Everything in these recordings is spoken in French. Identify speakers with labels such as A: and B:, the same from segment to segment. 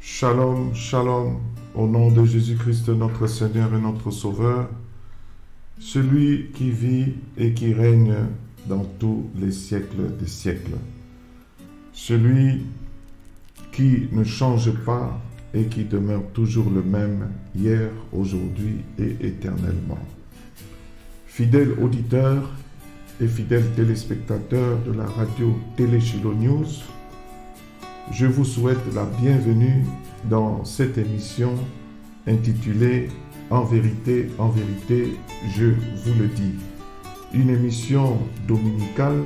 A: Shalom, shalom, au nom de Jésus-Christ, notre Seigneur et notre Sauveur, celui qui vit et qui règne dans tous les siècles des siècles, celui qui ne change pas et qui demeure toujours le même, hier, aujourd'hui et éternellement. Fidèles auditeurs et fidèles téléspectateurs de la radio Télé Shiloh News, je vous souhaite la bienvenue dans cette émission intitulée « En vérité, je vous le dis ». Une émission dominicale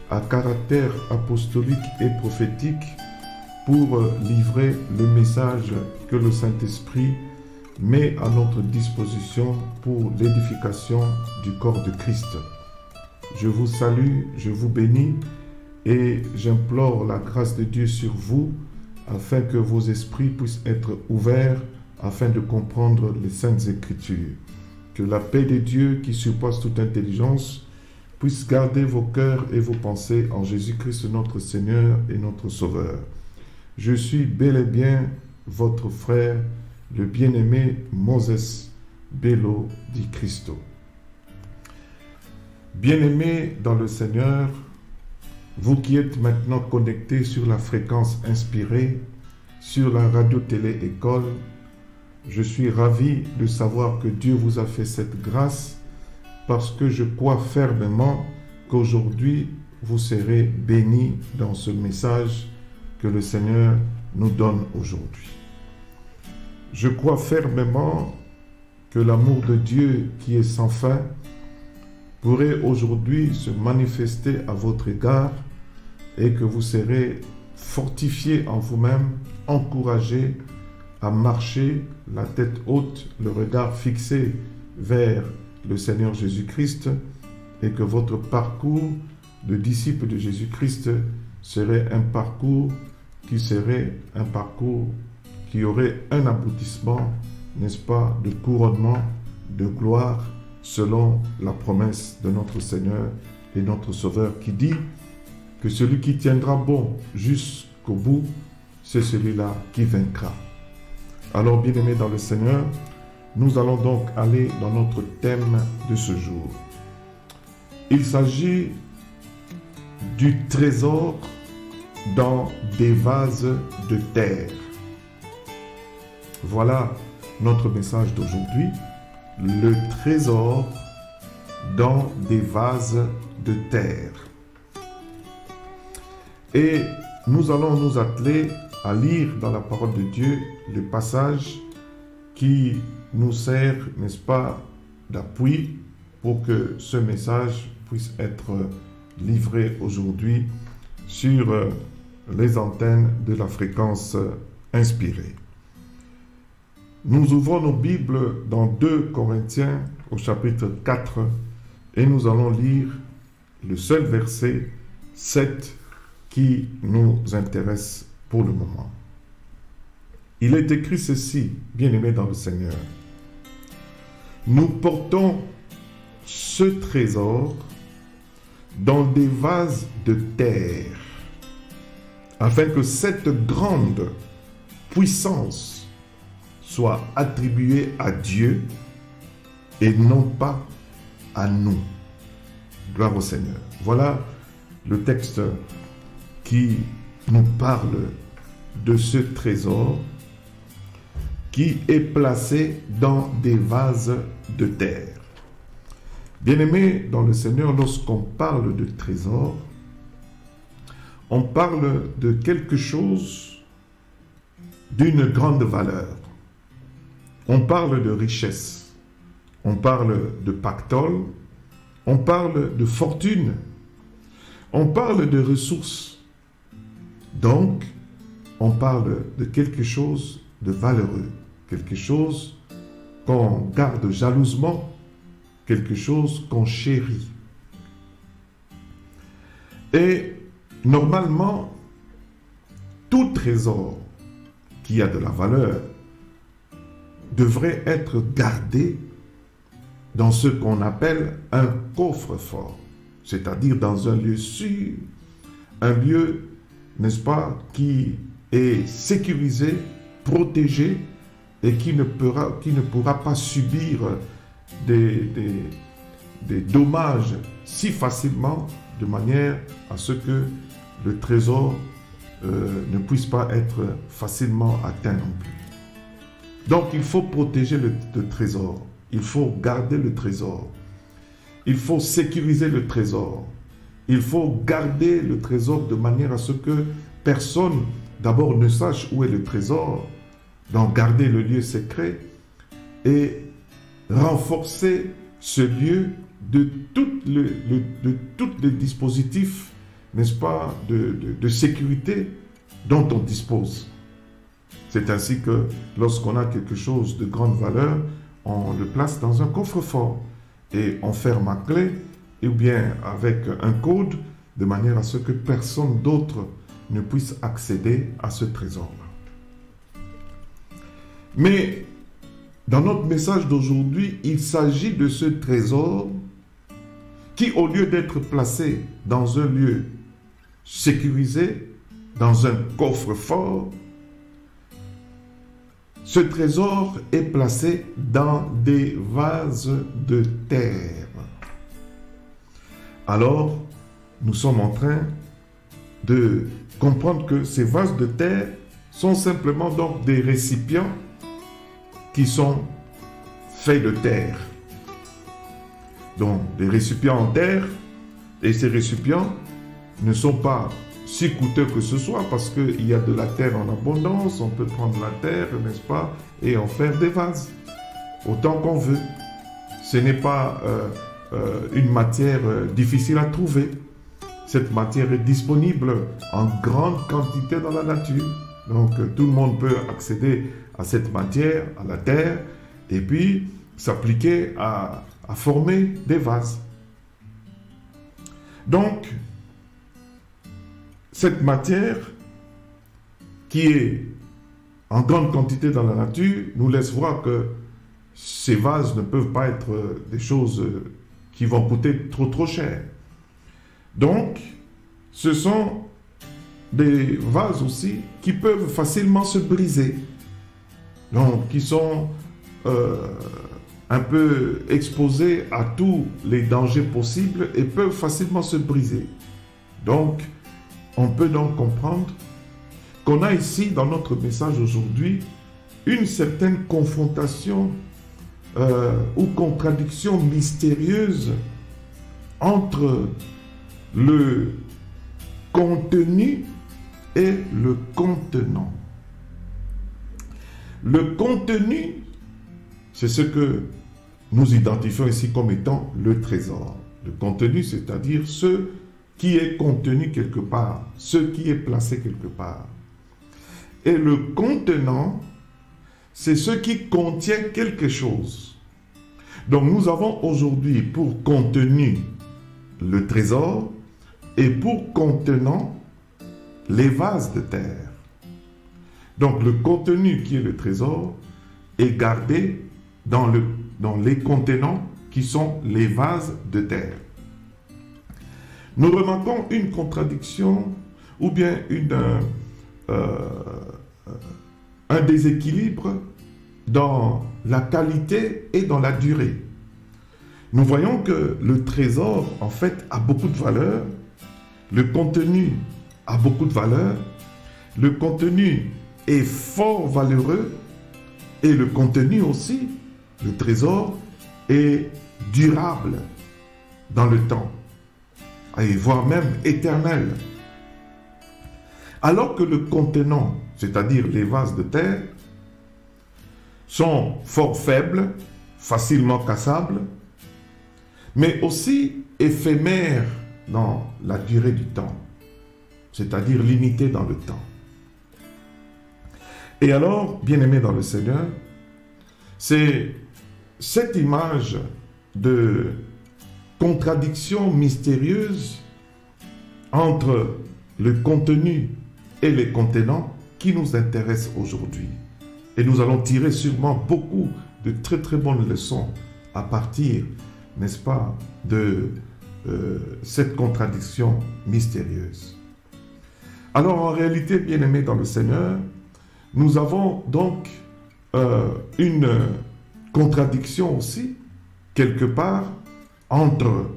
A: à caractère apostolique et prophétique pour livrer le message que le Saint-Esprit met à notre disposition pour l'édification du corps de Christ. Je vous salue, je vous bénis et j'implore la grâce de Dieu sur vous afin que vos esprits puissent être ouverts afin de comprendre les Saintes Écritures. Que la paix de Dieu qui surpasse toute intelligence puisse garder vos cœurs et vos pensées en Jésus-Christ notre Seigneur et notre Sauveur. Je suis bel et bien votre frère, le bien-aimé Moses Bello di Cristo. Bien-aimés dans le Seigneur, vous qui êtes maintenant connectés sur la fréquence inspirée, sur la radio-télé-école, je suis ravi de savoir que Dieu vous a fait cette grâce parce que je crois fermement qu'aujourd'hui, vous serez bénis dans ce message que le Seigneur nous donne aujourd'hui. Je crois fermement que l'amour de Dieu qui est sans fin pourrait aujourd'hui se manifester à votre égard et que vous serez fortifiés en vous-même, encouragés à marcher la tête haute, le regard fixé vers le Seigneur Jésus-Christ et que votre parcours de disciple de Jésus-Christ serait un parcours qui aurait un aboutissement, n'est-ce pas, de couronnement, de gloire, selon la promesse de notre Seigneur et notre Sauveur qui dit que celui qui tiendra bon jusqu'au bout, c'est celui-là qui vaincra. Alors, bien-aimés dans le Seigneur, nous allons donc aller dans notre thème de ce jour. Il s'agit du trésor dans des vases de terre. Voilà notre message d'aujourd'hui. Le trésor dans des vases de terre. Et nous allons nous atteler à lire dans la parole de Dieu le passage qui nous sert, n'est-ce pas, d'appui pour que ce message puisse être livré aujourd'hui sur les antennes de la fréquence inspirée. Nous ouvrons nos Bibles dans 2 Corinthiens au chapitre 4 et nous allons lire le seul verset 7 qui nous intéresse pour le moment. Il est écrit ceci, bien-aimés dans le Seigneur. Nous portons ce trésor dans des vases de terre afin que cette grande puissance soit attribué à Dieu et non pas à nous. Gloire au Seigneur. Voilà le texte qui nous parle de ce trésor qui est placé dans des vases de terre. Bien-aimés dans le Seigneur, lorsqu'on parle de trésor, on parle de quelque chose d'une grande valeur. On parle de richesse, on parle de pactole, on parle de fortune, on parle de ressources. Donc, on parle de quelque chose de valeureux, quelque chose qu'on garde jalousement, quelque chose qu'on chérit. Et normalement, tout trésor qui a de la valeur devrait être gardé dans ce qu'on appelle un coffre-fort, c'est-à-dire dans un lieu sûr, un lieu, n'est-ce pas, qui est sécurisé protégé et qui ne pourra pas subir des dommages si facilement, de manière à ce que le trésor ne puisse pas être facilement atteint non plus. Donc il faut protéger le trésor, il faut garder le trésor, il faut sécuriser le trésor, il faut garder le trésor de manière à ce que personne d'abord ne sache où est le trésor, donc garder le lieu secret et renforcer ce lieu de tous les dispositifs, n'est-ce pas, de sécurité dont on dispose. C'est ainsi que lorsqu'on a quelque chose de grande valeur, on le place dans un coffre-fort et on ferme à clé ou bien avec un code de manière à ce que personne d'autre ne puisse accéder à ce trésor-là. Mais dans notre message d'aujourd'hui, il s'agit de ce trésor qui, au lieu d'être placé dans un lieu sécurisé, dans un coffre-fort, ce trésor est placé dans des vases de terre. Alors, nous sommes en train de comprendre que ces vases de terre sont simplement donc des récipients qui sont faits de terre. Donc, des récipients en terre, et ces récipients ne sont pas si coûteux que ce soit parce qu'il y a de la terre en abondance, on peut prendre la terre, n'est-ce pas, et en faire des vases, autant qu'on veut. Ce n'est pas une matière difficile à trouver. Cette matière est disponible en grande quantité dans la nature. Donc, tout le monde peut accéder à cette matière, à la terre, et puis s'appliquer à former des vases. Donc, cette matière qui est en grande quantité dans la nature nous laisse voir que ces vases ne peuvent pas être des choses qui vont coûter trop cher. Donc, ce sont des vases aussi qui peuvent facilement se briser. Donc, qui sont un peu exposés à tous les dangers possibles et peuvent facilement se briser. Donc, on peut donc comprendre qu'on a ici, dans notre message aujourd'hui, une certaine confrontation ou contradiction mystérieuse entre le contenu et le contenant. Le contenu, c'est ce que nous identifions ici comme étant le trésor. Le contenu, c'est-à-dire ce qui est contenu quelque part, ce qui est placé quelque part. Et le contenant, c'est ce qui contient quelque chose. Donc nous avons aujourd'hui pour contenu le trésor et pour contenant les vases de terre. Donc le contenu qui est le trésor est gardé dans les contenants qui sont les vases de terre. Nous remarquons une contradiction ou bien un déséquilibre dans la qualité et dans la durée. Nous voyons que le trésor, en fait, a beaucoup de valeur, le contenu a beaucoup de valeur, le contenu est fort valeureux et le contenu aussi, le trésor, est durable dans le temps, et voire même éternel. Alors que le contenant, c'est-à-dire les vases de terre, sont fort faibles, facilement cassables, mais aussi éphémères dans la durée du temps, c'est-à-dire limités dans le temps. Et alors, bien-aimés dans le Seigneur, c'est cette image de contradiction mystérieuse entre le contenu et les contenants qui nous intéresse aujourd'hui. Et nous allons tirer sûrement beaucoup de très très bonnes leçons à partir, n'est-ce pas, de cette contradiction mystérieuse. Alors en réalité, bien-aimés dans le Seigneur, nous avons donc une contradiction aussi, quelque part, entre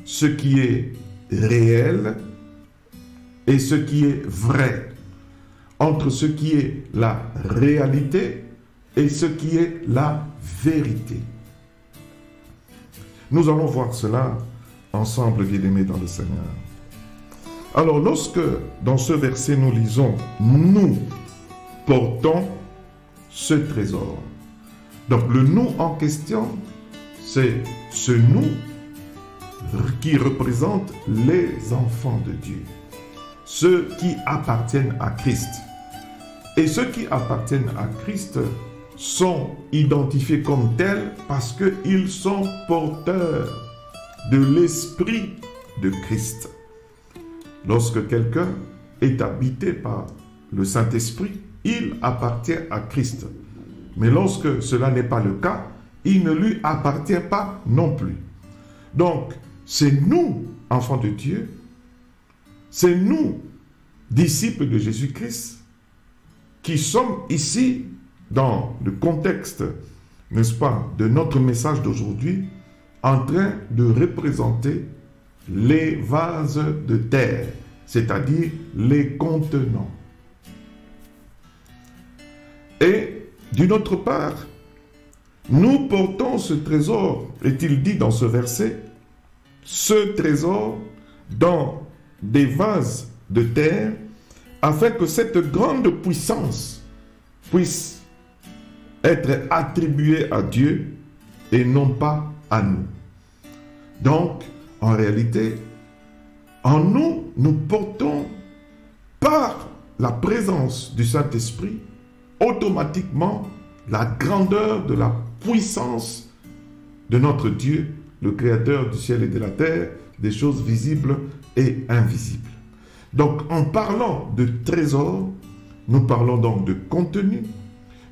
A: ce qui est réel et ce qui est vrai, entre ce qui est la réalité et ce qui est la vérité. Nous allons voir cela ensemble, bien-aimés dans le Seigneur. Alors, lorsque dans ce verset nous lisons « Nous portons ce trésor ». Donc, le « nous » en question, c'est ce « nous » qui représente les enfants de Dieu, ceux qui appartiennent à Christ. Et ceux qui appartiennent à Christ sont identifiés comme tels parce qu'ils sont porteurs de l'Esprit de Christ. Lorsque quelqu'un est habité par le Saint-Esprit, il appartient à Christ. Mais lorsque cela n'est pas le cas, il ne lui appartient pas non plus. Donc, c'est nous, enfants de Dieu, c'est nous, disciples de Jésus-Christ, qui sommes ici dans le contexte, n'est-ce pas, de notre message d'aujourd'hui, en train de représenter les vases de terre, c'est-à-dire les contenants. Et d'une autre part, nous portons ce trésor, est-il dit dans ce verset, ce trésor dans des vases de terre, afin que cette grande puissance puisse être attribuée à Dieu et non pas à nous. Donc, en réalité, en nous, nous portons par la présence du Saint-Esprit automatiquement la grandeur de la puissance de notre Dieu, le Créateur du ciel et de la terre, des choses visibles et invisibles. Donc, en parlant de trésor, nous parlons donc de contenu,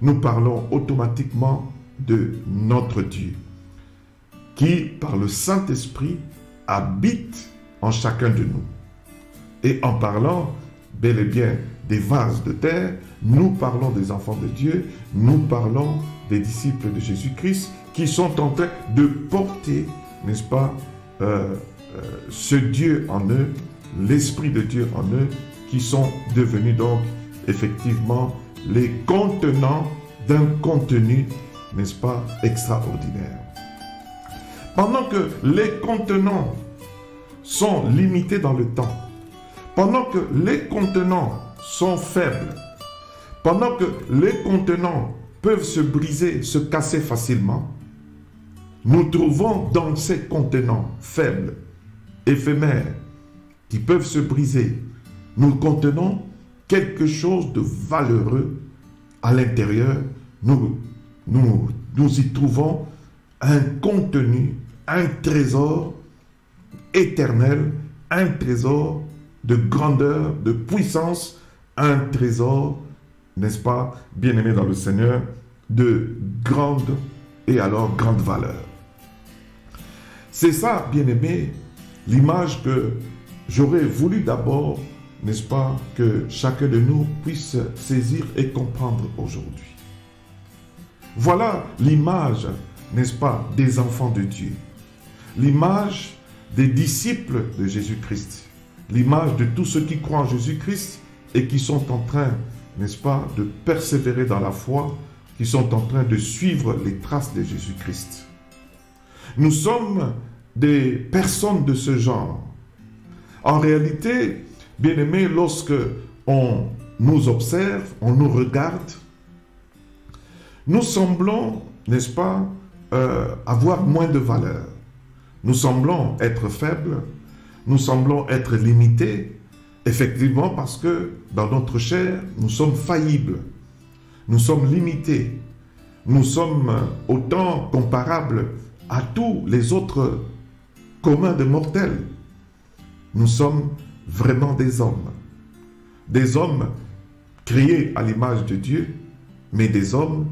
A: nous parlons automatiquement de notre Dieu, qui, par le Saint-Esprit, habite en chacun de nous. Et en parlant bel et bien des vases de terre, nous parlons des enfants de Dieu, nous parlons des disciples de Jésus-Christ qui sont en train de porter, n'est-ce pas, ce Dieu en eux, l'Esprit de Dieu en eux, qui sont devenus donc effectivement les contenants d'un contenu, n'est-ce pas, extraordinaire. Pendant que les contenants sont limités dans le temps, pendant que les contenants sont faibles, pendant que les contenants peuvent se briser, se casser facilement, nous trouvons dans ces contenants faibles, éphémères, qui peuvent se briser, nous contenons quelque chose de valeureux à l'intérieur. Nous y trouvons un contenu, un trésor éternel, un trésor de grandeur, de puissance, un trésor, n'est-ce pas, bien-aimé dans le Seigneur, de grande et alors grande valeur. C'est ça, bien-aimé, l'image que j'aurais voulu d'abord, n'est-ce pas, que chacun de nous puisse saisir et comprendre aujourd'hui. Voilà l'image, n'est-ce pas, des enfants de Dieu. L'image des disciples de Jésus-Christ. L'image de tous ceux qui croient en Jésus-Christ et qui sont en train, n'est-ce pas, de persévérer dans la foi, qui sont en train de suivre les traces de Jésus-Christ. Nous sommes des personnes de ce genre. En réalité, bien-aimés, lorsque on nous observe, on nous regarde, nous semblons, n'est-ce pas, avoir moins de valeur. Nous semblons être faibles, nous semblons être limités, effectivement parce que dans notre chair, nous sommes faillibles, nous sommes limités, nous sommes autant comparables à tous les autres communs de mortels. Nous sommes vraiment des hommes créés à l'image de Dieu, mais des hommes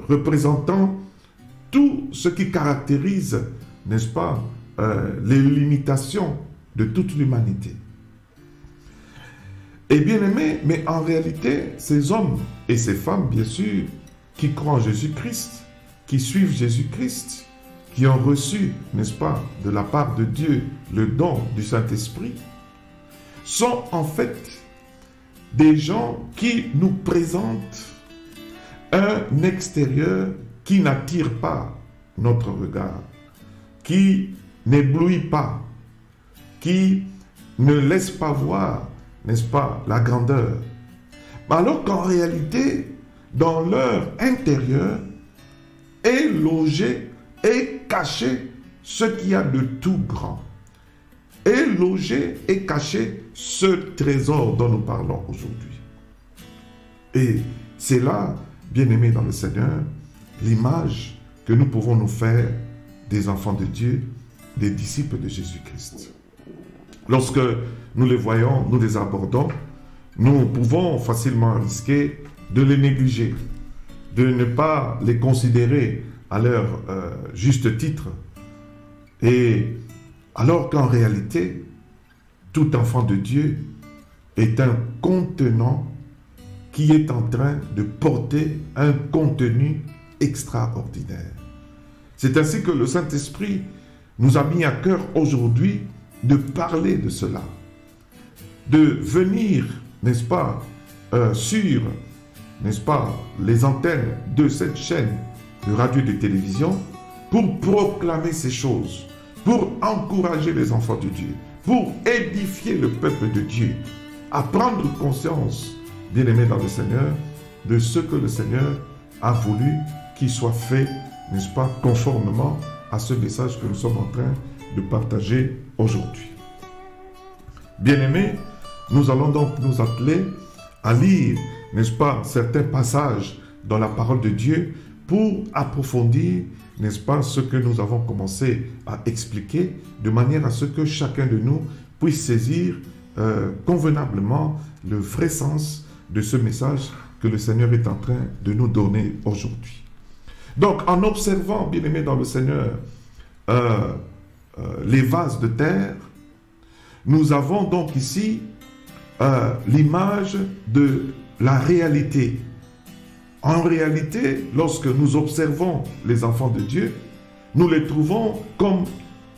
A: représentant tout ce qui caractérise, n'est-ce pas, les limitations de toute l'humanité. Et bien aimé, mais en réalité, ces hommes et ces femmes, bien sûr, qui croient en Jésus-Christ, qui suivent Jésus-Christ, qui ont reçu, n'est-ce pas, de la part de Dieu, le don du Saint-Esprit, sont en fait des gens qui nous présentent un extérieur qui n'attire pas notre regard, qui n'éblouit pas, qui ne laisse pas voir, n'est-ce pas, la grandeur. Alors qu'en réalité, dans leur intérieur, est logé et caché ce qu'il y a de tout grand. Est logé et caché ce trésor dont nous parlons aujourd'hui. Et c'est là, bien-aimés dans le Seigneur, l'image que nous pouvons nous faire des enfants de Dieu, des disciples de Jésus-Christ. Lorsque nous les voyons, nous les abordons, nous pouvons facilement risquer de les négliger, de ne pas les considérer à leur juste titre. Et alors qu'en réalité, tout enfant de Dieu est un contenant qui est en train de porter un contenu extraordinaire. C'est ainsi que le Saint-Esprit nous a mis à cœur aujourd'hui de parler de cela, de venir, n'est-ce pas, sur, n'est-ce pas, les antennes de cette chaîne de radio et de télévision pour proclamer ces choses, pour encourager les enfants de Dieu, pour édifier le peuple de Dieu, à prendre conscience, bien-aimés dans le Seigneur, de ce que le Seigneur a voulu qu'il soit fait, n'est-ce pas, conformément à ce message que nous sommes en train de partager aujourd'hui. Bien-aimés, nous allons donc nous atteler à lire, n'est-ce pas, certains passages dans la parole de Dieu pour approfondir, n'est-ce pas, ce que nous avons commencé à expliquer, de manière à ce que chacun de nous puisse saisir convenablement le vrai sens de ce message que le Seigneur est en train de nous donner aujourd'hui. Donc, en observant, bien-aimés dans le Seigneur, les vases de terre, nous avons donc ici l'image de la réalité. En réalité, lorsque nous observons les enfants de Dieu, nous les trouvons comme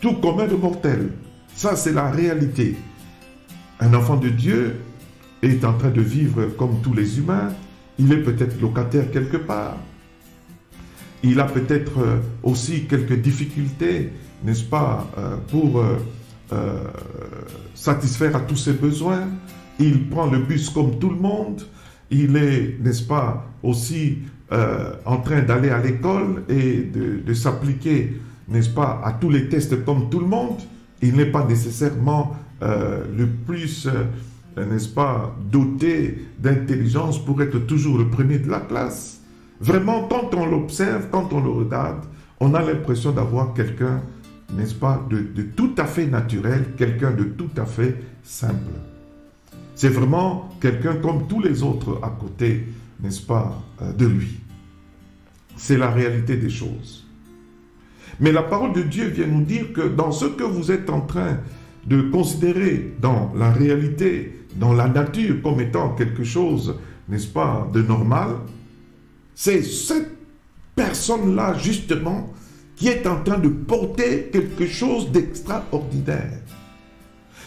A: tout commun de mortels. Ça, c'est la réalité. Un enfant de Dieu est en train de vivre comme tous les humains. Il est peut-être locataire quelque part. Il a peut-être aussi quelques difficultés, n'est-ce pas, pour satisfaire à tous ses besoins. Il prend le bus comme tout le monde. Il est, n'est-ce pas, aussi en train d'aller à l'école et de s'appliquer, n'est-ce pas, à tous les tests comme tout le monde. Il n'est pas nécessairement le plus, n'est-ce pas, doté d'intelligence pour être toujours le premier de la classe. Vraiment, quand on l'observe, quand on le regarde, on a l'impression d'avoir quelqu'un, n'est-ce pas, de tout à fait naturel, quelqu'un de tout à fait simple. C'est vraiment quelqu'un comme tous les autres à côté, n'est-ce pas, de lui. C'est la réalité des choses. Mais la parole de Dieu vient nous dire que dans ce que vous êtes en train de considérer dans la réalité, dans la nature comme étant quelque chose, n'est-ce pas, de normal, c'est cette personne-là, justement, qui est en train de porter quelque chose d'extraordinaire.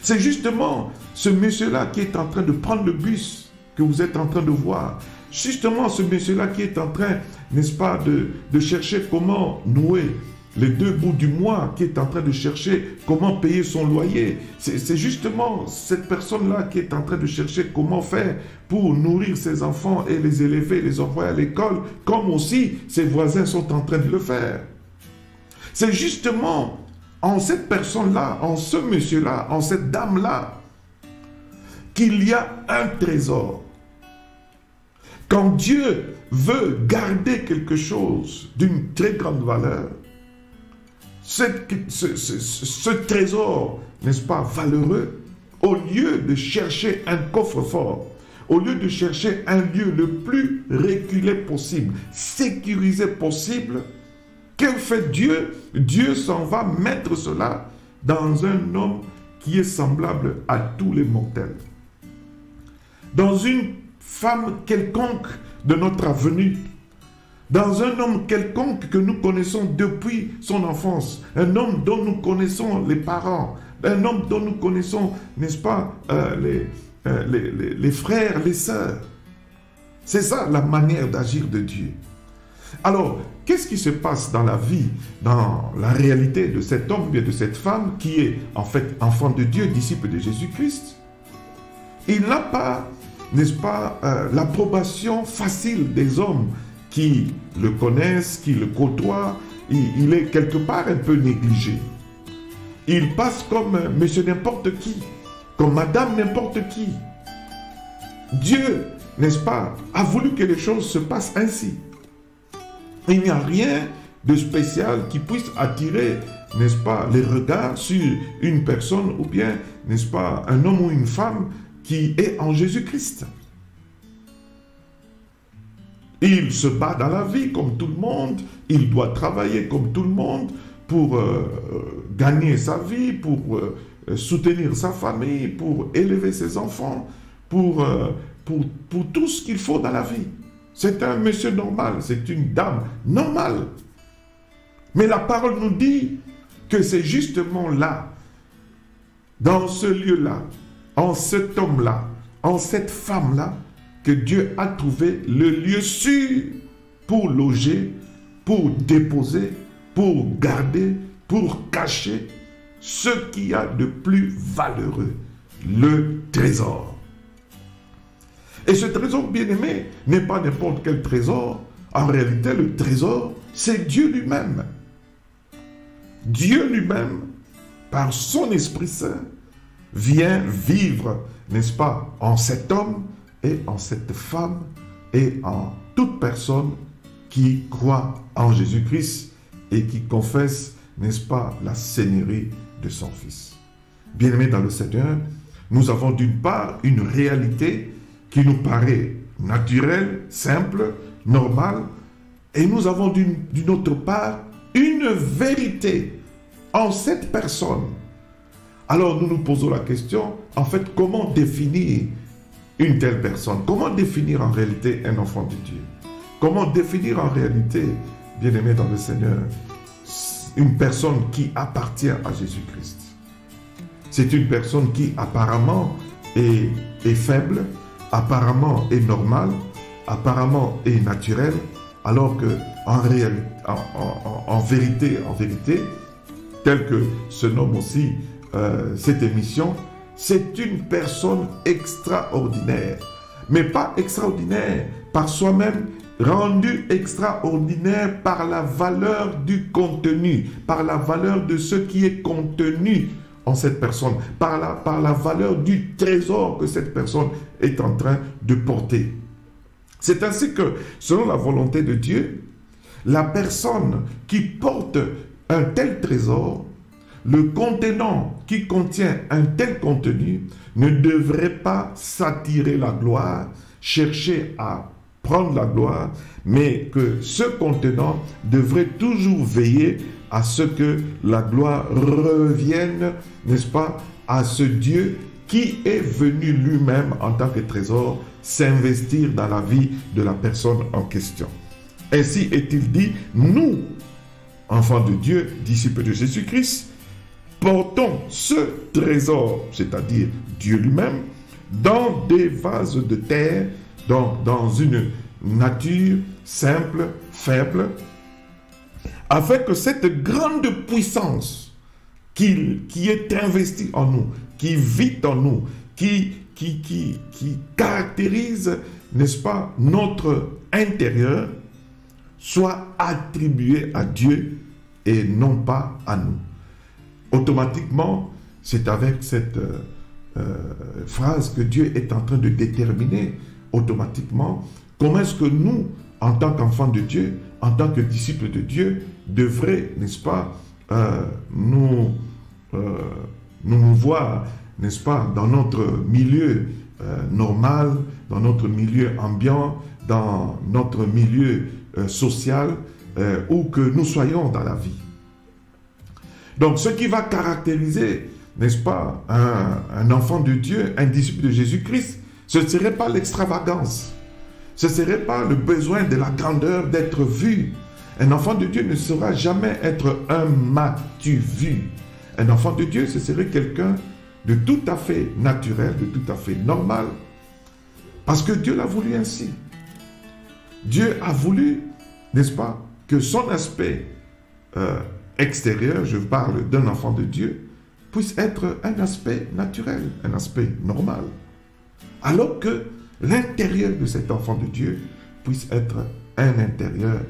A: C'est justement ce monsieur-là qui est en train de prendre le bus que vous êtes en train de voir. Justement ce monsieur-là qui est en train, n'est-ce pas, de chercher comment nouer les deux bouts du mois, qui est en train de chercher comment payer son loyer. C'est justement cette personne-là qui est en train de chercher comment faire pour nourrir ses enfants et les élever, les envoyer à l'école, comme aussi ses voisins sont en train de le faire. C'est justement en cette personne-là, en ce monsieur-là, en cette dame-là, qu'il y a un trésor. Quand Dieu veut garder quelque chose d'une très grande valeur, ce trésor, n'est-ce pas, valeureux, au lieu de chercher un coffre-fort, au lieu de chercher un lieu le plus reculé possible, sécurisé possible, que fait Dieu? Dieu s'en va mettre cela dans un homme qui est semblable à tous les mortels. dans une femme quelconque de notre avenue, dans un homme quelconque que nous connaissons depuis son enfance, un homme dont nous connaissons les parents, un homme dont nous connaissons, n'est-ce pas, les frères, les sœurs. C'est ça la manière d'agir de Dieu. Alors, qu'est-ce qui se passe dans la vie, dans la réalité de cet homme, bien de cette femme qui est en fait enfant de Dieu, disciple de Jésus-Christ? Il n'a pas, n'est-ce pas, l'approbation facile des hommes qui le connaissent, qui le côtoient. Il est quelque part un peu négligé. Il passe comme monsieur n'importe qui, comme madame n'importe qui. Dieu, n'est-ce pas, a voulu que les choses se passent ainsi. Il n'y a rien de spécial qui puisse attirer, n'est-ce pas, les regards sur une personne ou bien, n'est-ce pas, un homme ou une femme qui est en Jésus-Christ. Il se bat dans la vie comme tout le monde, il doit travailler comme tout le monde pour gagner sa vie, pour soutenir sa famille, pour élever ses enfants, pour tout ce qu'il faut dans la vie. C'est un monsieur normal, c'est une dame normale. Mais la parole nous dit que c'est justement là, dans ce lieu-là, en cet homme-là, en cette femme-là, que Dieu a trouvé le lieu sûr pour loger, pour déposer, pour garder, pour cacher ce qu'il y a de plus valeureux, le trésor. Et ce trésor bien-aimé n'est pas n'importe quel trésor. En réalité, le trésor, c'est Dieu lui-même. Dieu lui-même, par son Esprit Saint, vient vivre, n'est-ce pas, en cet homme et en cette femme et en toute personne qui croit en Jésus-Christ et qui confesse, n'est-ce pas, la seigneurie de son Fils. Bien-aimés dans le Seigneur, nous avons d'une part une réalité qui nous paraît naturelle, simple, normale, et nous avons d'une autre part une vérité en cette personne. Alors nous nous posons la question, en fait, comment définir une telle personne? Comment définir en réalité un enfant de Dieu? Comment définir en réalité, bien-aimé dans le Seigneur, une personne qui appartient à Jésus-Christ? C'est une personne qui apparemment est faible, apparemment est normale, apparemment est naturelle, alors que en vérité, tel que se nomme aussi cette émission, c'est une personne extraordinaire, mais pas extraordinaire par soi-même, rendue extraordinaire par la valeur du contenu, par la valeur de ce qui est contenu en cette personne, par la valeur du trésor que cette personne est en train de porter. C'est ainsi que, selon la volonté de Dieu, la personne qui porte un tel trésor, le contenant qui contient un tel contenu, ne devrait pas s'attirer la gloire, chercher à prendre la gloire, mais que ce contenant devrait toujours veiller à ce que la gloire revienne, n'est-ce pas, à ce Dieu qui est venu lui-même en tant que trésor s'investir dans la vie de la personne en question. Ainsi est-il dit, nous, enfants de Dieu, disciples de Jésus-Christ, portons ce trésor, c'est-à-dire Dieu lui-même, dans des vases de terre, dans une nature simple, faible, afin que cette grande puissance qui est investie en nous, qui vit en nous, qui caractérise, n'est-ce pas, notre intérieur, soit attribuée à Dieu et non pas à nous. Automatiquement, c'est avec cette phrase que Dieu est en train de déterminer automatiquement comment est-ce que nous, en tant qu'enfants de Dieu, en tant que disciples de Dieu, devrions, n'est-ce pas, nous voir, n'est-ce pas, dans notre milieu normal, dans notre milieu ambiant, dans notre milieu social, où que nous soyons dans la vie. Donc, ce qui va caractériser, n'est-ce pas, un enfant de Dieu, un disciple de Jésus-Christ, Ce ne serait pas l'extravagance. Ce ne serait pas le besoin de la grandeur d'être vu. Un enfant de Dieu ne saura jamais être un m'as-tu vu. Un enfant de Dieu, ce serait quelqu'un de tout à fait naturel, de tout à fait normal. Parce que Dieu l'a voulu ainsi. Dieu a voulu, n'est-ce pas, que son aspect extérieur, je parle d'un enfant de Dieu, puisse être un aspect naturel, un aspect normal. Alors que l'intérieur de cet enfant de Dieu puisse être un intérieur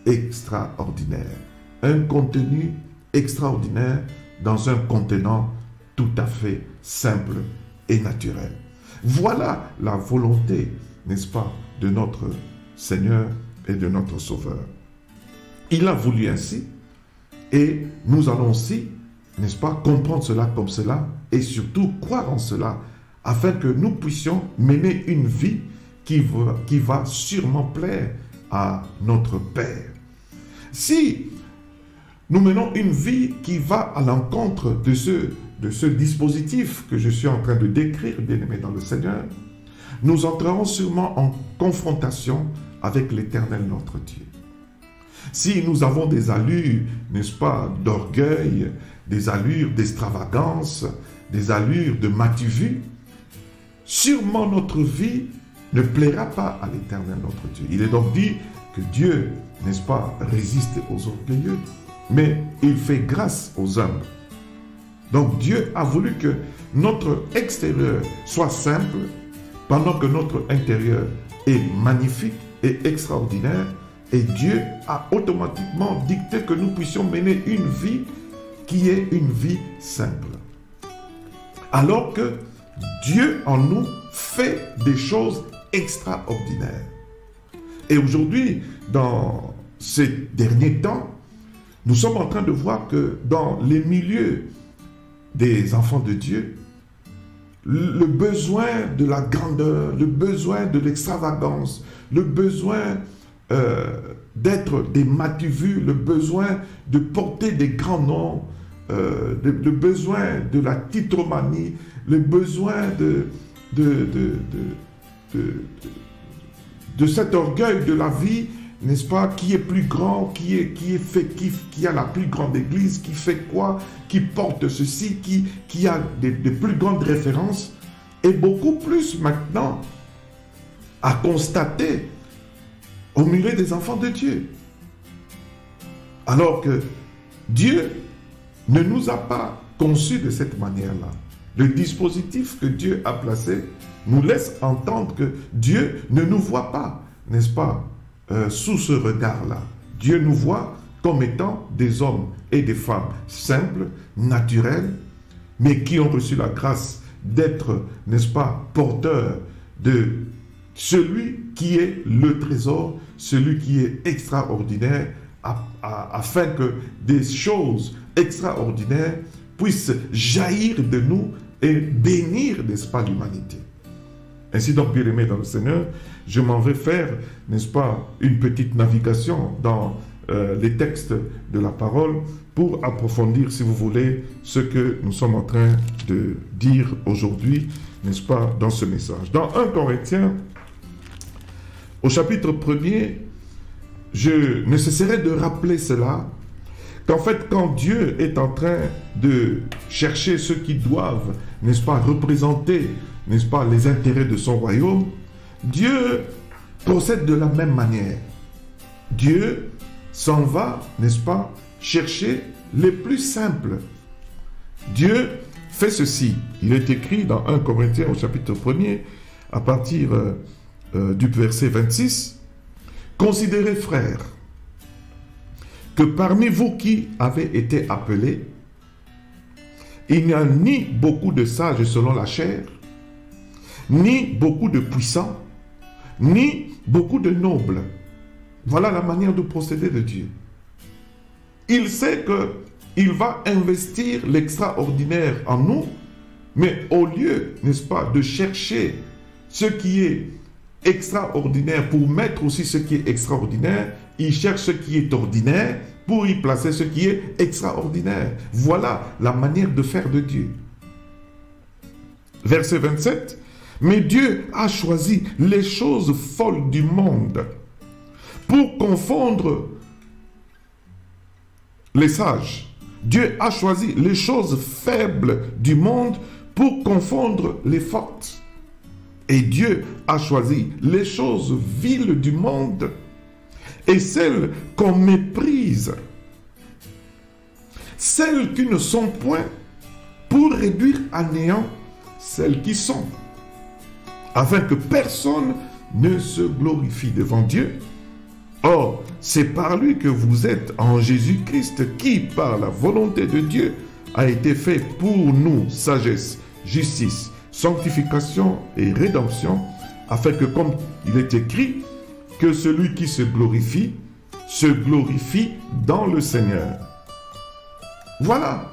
A: extraordinaire, un contenu extraordinaire dans un contenant tout à fait simple et naturel. Voilà la volonté, n'est-ce pas, de notre Seigneur et de notre Sauveur. Il a voulu ainsi et nous allons aussi, n'est-ce pas, comprendre cela comme cela et surtout croire en cela afin que nous puissions mener une vie qui va sûrement plaire à notre Père. Si nous menons une vie qui va à l'encontre de ce dispositif que je suis en train de décrire, bien-aimé dans le Seigneur, nous entrerons sûrement en confrontation avec l'Éternel notre Dieu. Si nous avons des allures, n'est-ce pas, d'orgueil, des allures d'extravagance, des allures de m'as-tu vu, sûrement notre vie ne plaira pas à l'Éternel notre Dieu. Il est donc dit que Dieu, n'est-ce pas, résiste aux orgueilleux, mais il fait grâce aux humbles. Donc Dieu a voulu que notre extérieur soit simple, pendant que notre intérieur est magnifique et extraordinaire, et Dieu a automatiquement dicté que nous puissions mener une vie qui est une vie simple. Alors que Dieu en nous fait des choses extraordinaires. Et aujourd'hui, dans ces derniers temps, nous sommes en train de voir que dans les milieux des enfants de Dieu, le besoin de la grandeur, le besoin de l'extravagance, le besoin d'être des m'as-tu vu, le besoin de porter des grands noms, le besoin de la titromanie, le besoin de cet orgueil de la vie, n'est-ce pas, qui est plus grand, qui a la plus grande église, qui fait quoi, qui porte ceci, qui a des plus grandes références, et beaucoup plus maintenant à constater au milieu des enfants de Dieu. Alors que Dieu ne nous a pas conçus de cette manière-là. Le dispositif que Dieu a placé nous laisse entendre que Dieu ne nous voit pas, n'est-ce pas, sous ce regard-là. Dieu nous voit comme étant des hommes et des femmes simples, naturels, mais qui ont reçu la grâce d'être, n'est-ce pas, porteurs de celui qui est le trésor, celui qui est extraordinaire, afin que des choses extraordinaires puissent jaillir de nous et bénir, n'est-ce pas, l'humanité. Ainsi donc, bien-aimés dans le Seigneur, je m'en vais faire, n'est-ce pas, une petite navigation dans les textes de la parole pour approfondir, si vous voulez, ce que nous sommes en train de dire aujourd'hui, n'est-ce pas, dans ce message. Dans 1 Corinthiens, au chapitre 1er, je ne cesserai de rappeler cela, qu'en fait, quand Dieu est en train de chercher ceux qui doivent, n'est-ce pas, représenter, n'est-ce pas, les intérêts de son royaume, Dieu procède de la même manière. Dieu s'en va, n'est-ce pas, chercher les plus simples. Dieu fait ceci. Il est écrit dans 1 Corinthiens au chapitre 1er, à partir du verset 26, « Considérez, frères, que parmi vous qui avez été appelés, il n'y a ni beaucoup de sages selon la chair, ni beaucoup de puissants, ni beaucoup de nobles. » Voilà la manière de procéder de Dieu. Il sait qu'il va investir l'extraordinaire en nous, mais au lieu, n'est-ce pas, de chercher ce qui est extraordinaire pour mettre aussi ce qui est extraordinaire, il cherche ce qui est ordinaire pour y placer ce qui est extraordinaire. Voilà la manière de faire de Dieu. Verset 27. Mais Dieu a choisi les choses folles du monde pour confondre les sages. Dieu a choisi les choses faibles du monde pour confondre les fortes. Et Dieu a choisi les choses viles du monde et celles qu'on méprise, celles qui ne sont point, pour réduire à néant celles qui sont, afin que personne ne se glorifie devant Dieu. Or, c'est par lui que vous êtes en Jésus-Christ, qui, par la volonté de Dieu, a été fait pour nous sagesse, justice, sanctification et rédemption, afin que, comme il est écrit, que celui qui se glorifie dans le Seigneur. Voilà.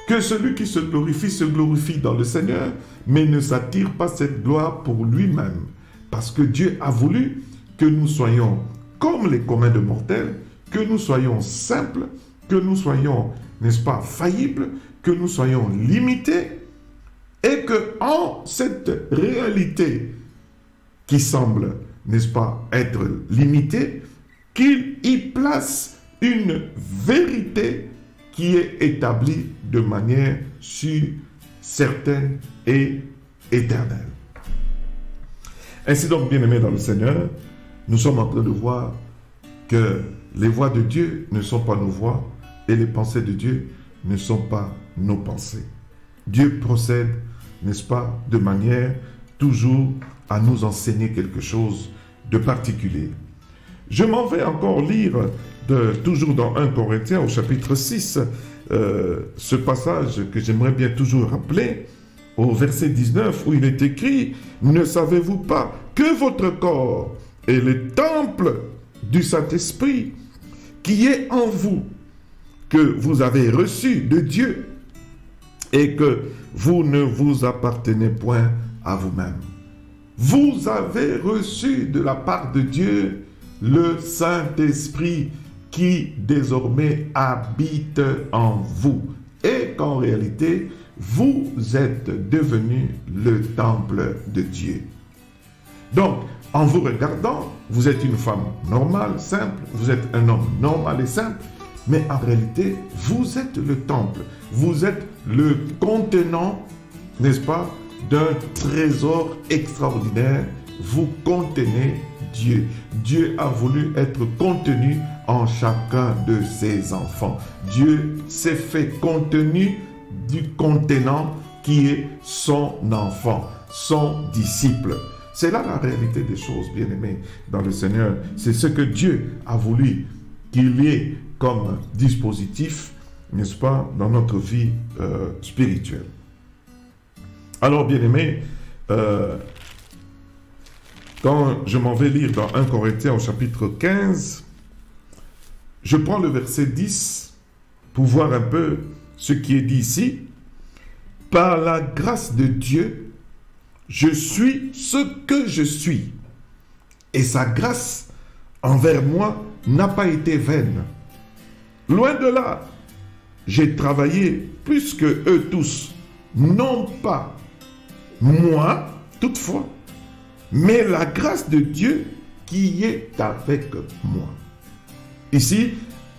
A: Que celui qui se glorifie dans le Seigneur, mais ne s'attire pas cette gloire pour lui-même. Parce que Dieu a voulu que nous soyons comme les communs de mortels, que nous soyons simples, que nous soyons, n'est-ce pas, faillibles, que nous soyons limités, et que en cette réalité qui semble, n'est-ce pas, être limitée, qu'il y place une vérité qui est établie de manière certaine et éternelle. Ainsi donc, bien-aimés dans le Seigneur, nous sommes en train de voir que les voies de Dieu ne sont pas nos voies et les pensées de Dieu ne sont pas nos pensées. Dieu procède, n'est-ce pas, de manière toujours à nous enseigner quelque chose de particulier. Je m'en vais encore lire, toujours dans 1 Corinthiens au chapitre 6, ce passage que j'aimerais bien toujours rappeler, au verset 19, où il est écrit « Ne savez-vous pas que votre corps est le temple du Saint-Esprit qui est en vous, que vous avez reçu de Dieu et que vous ne vous appartenez point à vous-même. Vous avez reçu de la part de Dieu le Saint-Esprit qui désormais habite en vous et qu'en réalité, vous êtes devenu le temple de Dieu. » Donc, en vous regardant, vous êtes une femme normale, simple, vous êtes un homme normal et simple, mais en réalité, vous êtes le temple, vous êtes le contenant, n'est-ce pas, d'un trésor extraordinaire. Vous contenez Dieu. Dieu a voulu être contenu en chacun de ses enfants. Dieu s'est fait contenu du contenant qui est son enfant, son disciple. C'est là la réalité des choses, bien-aimés dans le Seigneur. C'est ce que Dieu a voulu qu'il y ait comme dispositif, n'est-ce pas, dans notre vie spirituelle. Alors, bien-aimés, quand je m'en vais lire dans 1 Corinthiens au chapitre 15, je prends le verset 10 pour voir un peu ce qui est dit ici. « Par la grâce de Dieu, je suis ce que je suis, et sa grâce envers moi n'a pas été vaine. Loin de là, j'ai travaillé plus que eux tous, non pas moi, toutefois, mais la grâce de Dieu qui est avec moi. » Ici,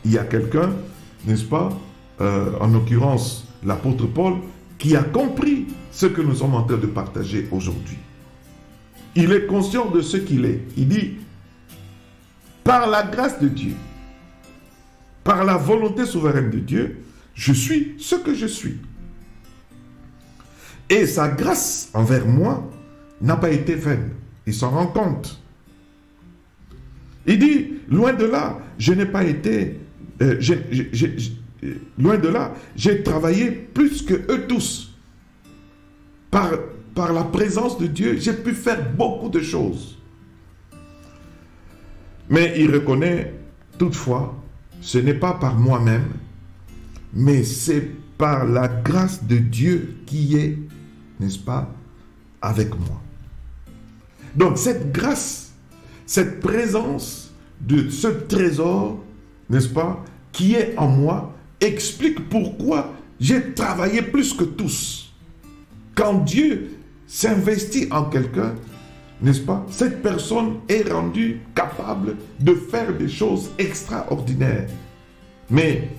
A: il y a quelqu'un, n'est-ce pas, en l'occurrence l'apôtre Paul, qui a compris ce que nous sommes en train de partager aujourd'hui. Il est conscient de ce qu'il est. Il dit, par la grâce de Dieu, par la volonté souveraine de Dieu, je suis ce que je suis. Et sa grâce envers moi n'a pas été vaine. Il s'en rend compte. Il dit, loin de là, je n'ai pas été... loin de là, j'ai travaillé plus que eux tous. Par la présence de Dieu, j'ai pu faire beaucoup de choses. Mais il reconnaît, toutefois, ce n'est pas par moi-même, mais c'est par la grâce de Dieu qui est, n'est-ce pas, avec moi. Donc cette grâce, cette présence de ce trésor, n'est-ce pas, qui est en moi, explique pourquoi j'ai travaillé plus que tous. Quand Dieu s'investit en quelqu'un, n'est-ce pas, cette personne est rendue capable de faire des choses extraordinaires. Mais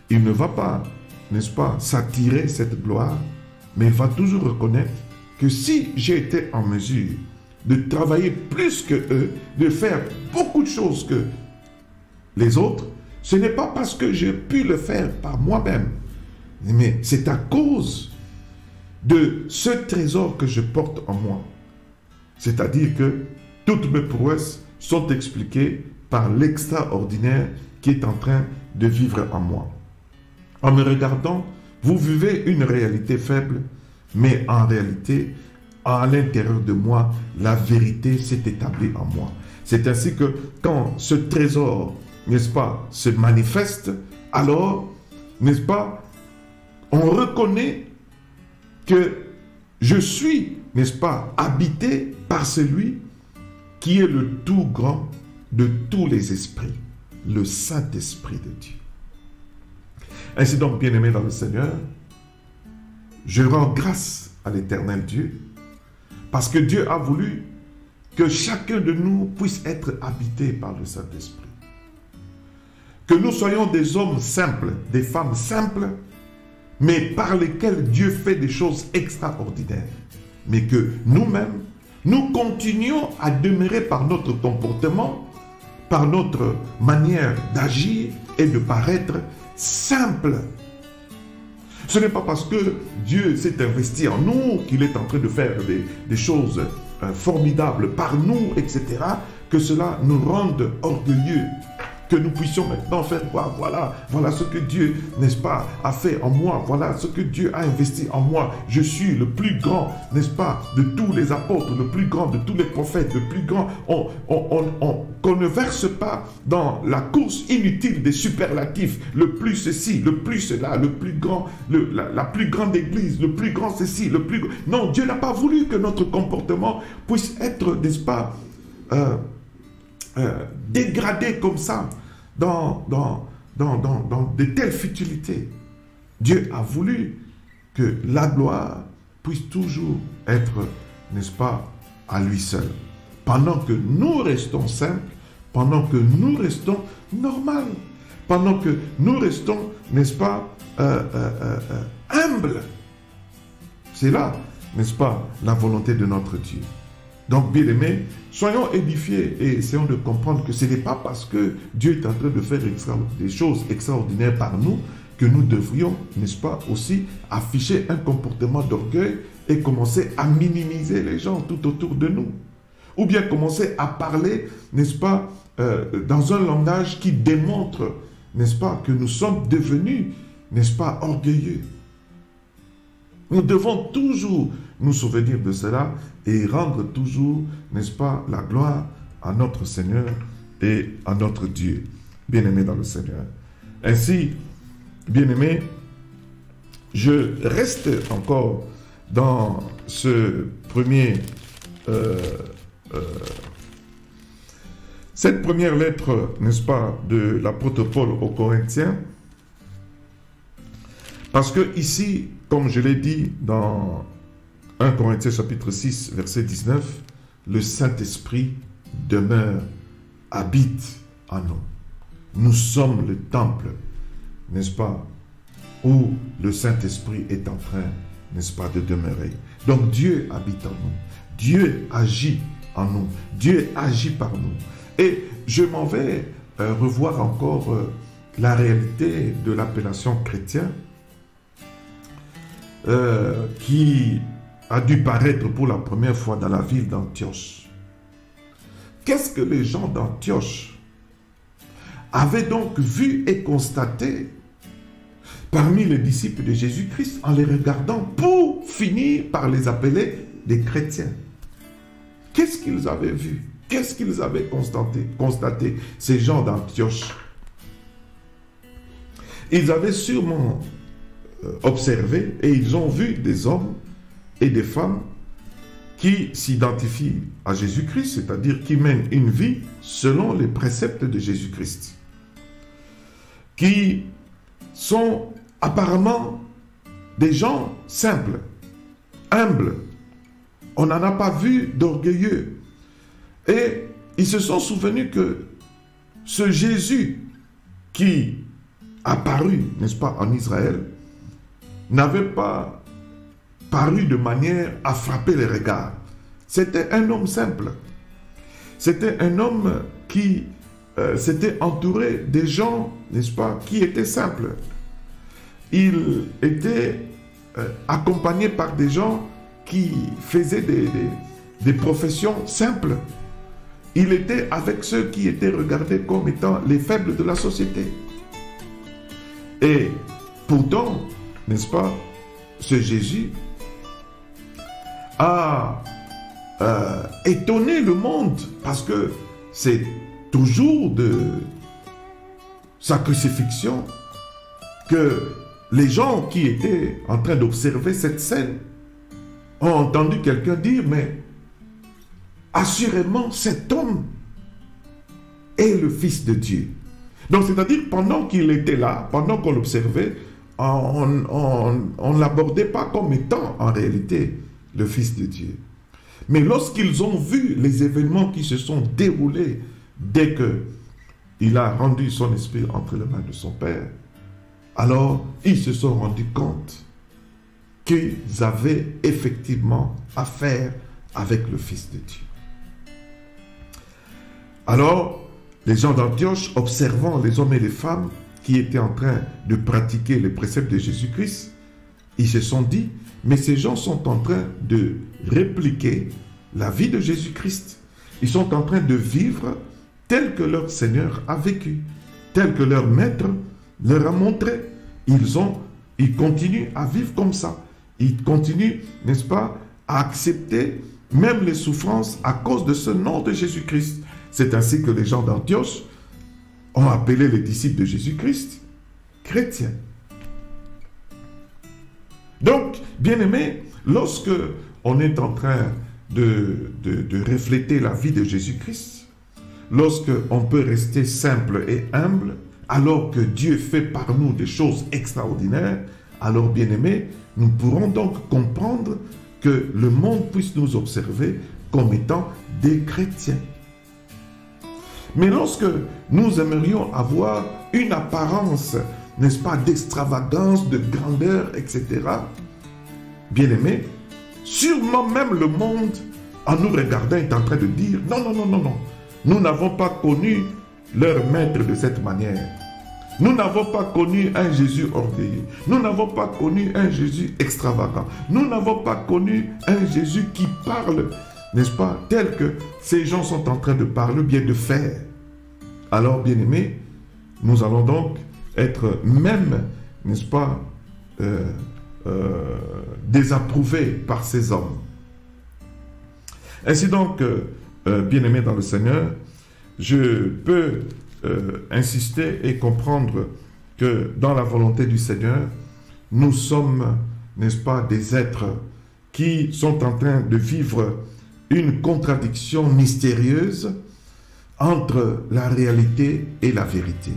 A: il ne va pas, n'est-ce pas, s'attirer cette gloire, mais il va toujours reconnaître que si j'ai été en mesure de travailler plus que eux, de faire beaucoup de choses que les autres, ce n'est pas parce que j'ai pu le faire par moi-même, mais c'est à cause de ce trésor que je porte en moi. C'est-à-dire que toutes mes prouesses sont expliquées par l'extraordinaire qui est en train de vivre en moi. En me regardant, vous vivez une réalité faible, mais en réalité, à l'intérieur de moi, la vérité s'est établie en moi. C'est ainsi que quand ce trésor, n'est-ce pas, se manifeste, alors, n'est-ce pas, on reconnaît que je suis, n'est-ce pas, habité par celui qui est le tout grand de tous les esprits, le Saint-Esprit de Dieu. Ainsi donc, bien-aimés dans le Seigneur, je rends grâce à l'Éternel Dieu, parce que Dieu a voulu que chacun de nous puisse être habité par le Saint-Esprit. Que nous soyons des hommes simples, des femmes simples, mais par lesquels Dieu fait des choses extraordinaires. Mais que nous-mêmes, nous continuons à demeurer par notre comportement, par notre manière d'agir et de paraître simple. Ce n'est pas parce que Dieu s'est investi en nous, qu'il est en train de faire des choses formidables par nous, etc., que cela nous rende orgueilleux. Que nous puissions maintenant faire voir, voilà ce que Dieu, n'est-ce pas, a fait en moi, voilà ce que Dieu a investi en moi. Je suis le plus grand, n'est-ce pas, de tous les apôtres, le plus grand de tous les prophètes, le plus grand. Qu'on ne verse pas dans la course inutile des superlatifs, le plus ceci, le plus cela, le plus grand, la plus grande église, le plus grand ceci, le plus... Non, Dieu n'a pas voulu que notre comportement puisse être, n'est-ce pas, dégradé comme ça, dans de telles futilités. Dieu a voulu que la gloire puisse toujours être, n'est-ce pas, à lui seul. Pendant que nous restons simples, pendant que nous restons normaux, pendant que nous restons, n'est-ce pas, humbles. C'est là, n'est-ce pas, la volonté de notre Dieu. Donc, bien-aimés, soyons édifiés et essayons de comprendre que ce n'est pas parce que Dieu est en train de faire des choses extraordinaires par nous que nous devrions, n'est-ce pas, aussi afficher un comportement d'orgueil et commencer à minimiser les gens tout autour de nous. Ou bien commencer à parler, n'est-ce pas, dans un langage qui démontre, n'est-ce pas, que nous sommes devenus, n'est-ce pas, orgueilleux. Nous devons toujours nous souvenir de cela et rendre toujours, n'est-ce pas, la gloire à notre Seigneur et à notre Dieu, bien-aimés dans le Seigneur. Ainsi, bien-aimés, je reste encore dans ce premier, cette première lettre, n'est-ce pas, de l'apôtre Paul aux Corinthiens, parce que ici, comme je l'ai dit dans 1 Corinthiens chapitre 6, verset 19, le Saint-Esprit demeure, habite en nous. Nous sommes le temple, n'est-ce pas, où le Saint-Esprit est en train, n'est-ce pas, de demeurer. Donc Dieu habite en nous. Dieu agit en nous. Dieu agit par nous. Et je m'en vais revoir encore la réalité de l'appellation chrétien qui a dû paraître pour la première fois dans la ville d'Antioche. Qu'est-ce que les gens d'Antioche avaient donc vu et constaté parmi les disciples de Jésus-Christ en les regardant pour finir par les appeler des chrétiens? Qu'est-ce qu'ils avaient vu? Qu'est-ce qu'ils avaient constaté, ces gens d'Antioche? Ils avaient sûrement observé et ils ont vu des hommes et des femmes qui s'identifient à Jésus-Christ, c'est-à-dire qui mènent une vie selon les préceptes de Jésus-Christ, qui sont apparemment des gens simples, humbles, on n'en a pas vu d'orgueilleux. Et ils se sont souvenus que ce Jésus qui apparu, n'est-ce pas, en Israël, n'avait pas paru de manière à frapper les regards. C'était un homme simple. C'était un homme qui s'était entouré des gens, n'est-ce pas, qui étaient simples. Il était accompagné par des gens qui faisaient des professions simples. Il était avec ceux qui étaient regardés comme étant les faibles de la société. Et pourtant, n'est-ce pas, ce Jésus a étonné le monde parce que c'est toujours de sa crucifixion que les gens qui étaient en train d'observer cette scène ont entendu quelqu'un dire, mais assurément cet homme est le Fils de Dieu. Donc c'est-à-dire pendant qu'il était là, pendant qu'on l'observait, on ne l'abordait pas comme étant en réalité le Fils de Dieu. Mais lorsqu'ils ont vu les événements qui se sont déroulés dès qu'il a rendu son esprit entre les mains de son Père, alors ils se sont rendus compte qu'ils avaient effectivement affaire avec le Fils de Dieu. Alors, les gens d'Antioche, observant les hommes et les femmes qui étaient en train de pratiquer les préceptes de Jésus-Christ, ils se sont dit, mais ces gens sont en train de répliquer la vie de Jésus-Christ. Ils sont en train de vivre tel que leur Seigneur a vécu, tel que leur Maître leur a montré. Ils continuent à vivre comme ça. Ils continuent, n'est-ce pas, à accepter même les souffrances à cause de ce nom de Jésus-Christ. C'est ainsi que les gens d'Antioche ont appelé les disciples de Jésus-Christ chrétiens. Donc, bien-aimés, lorsque on est en train de refléter la vie de Jésus-Christ, lorsque on peut rester simple et humble, alors que Dieu fait par nous des choses extraordinaires, alors, bien-aimés, nous pourrons donc comprendre que le monde puisse nous observer comme étant des chrétiens. Mais lorsque nous aimerions avoir une apparence, n'est-ce pas, d'extravagance, de grandeur, etc., bien-aimés, sûrement même le monde, en nous regardant, est en train de dire « Non, non, non, non, non, nous n'avons pas connu leur maître de cette manière. Nous n'avons pas connu un Jésus orgueilleux. Nous n'avons pas connu un Jésus extravagant. Nous n'avons pas connu un Jésus qui parle, n'est-ce pas, tel que ces gens sont en train de parler, ou bien de faire. » Alors, bien-aimés, nous allons donc être même, n'est-ce pas, désapprouvés par ces hommes. Ainsi donc, bien-aimés dans le Seigneur, je peux insister et comprendre que dans la volonté du Seigneur, nous sommes, n'est-ce pas, des êtres qui sont en train de vivre une contradiction mystérieuse entre la réalité et la vérité.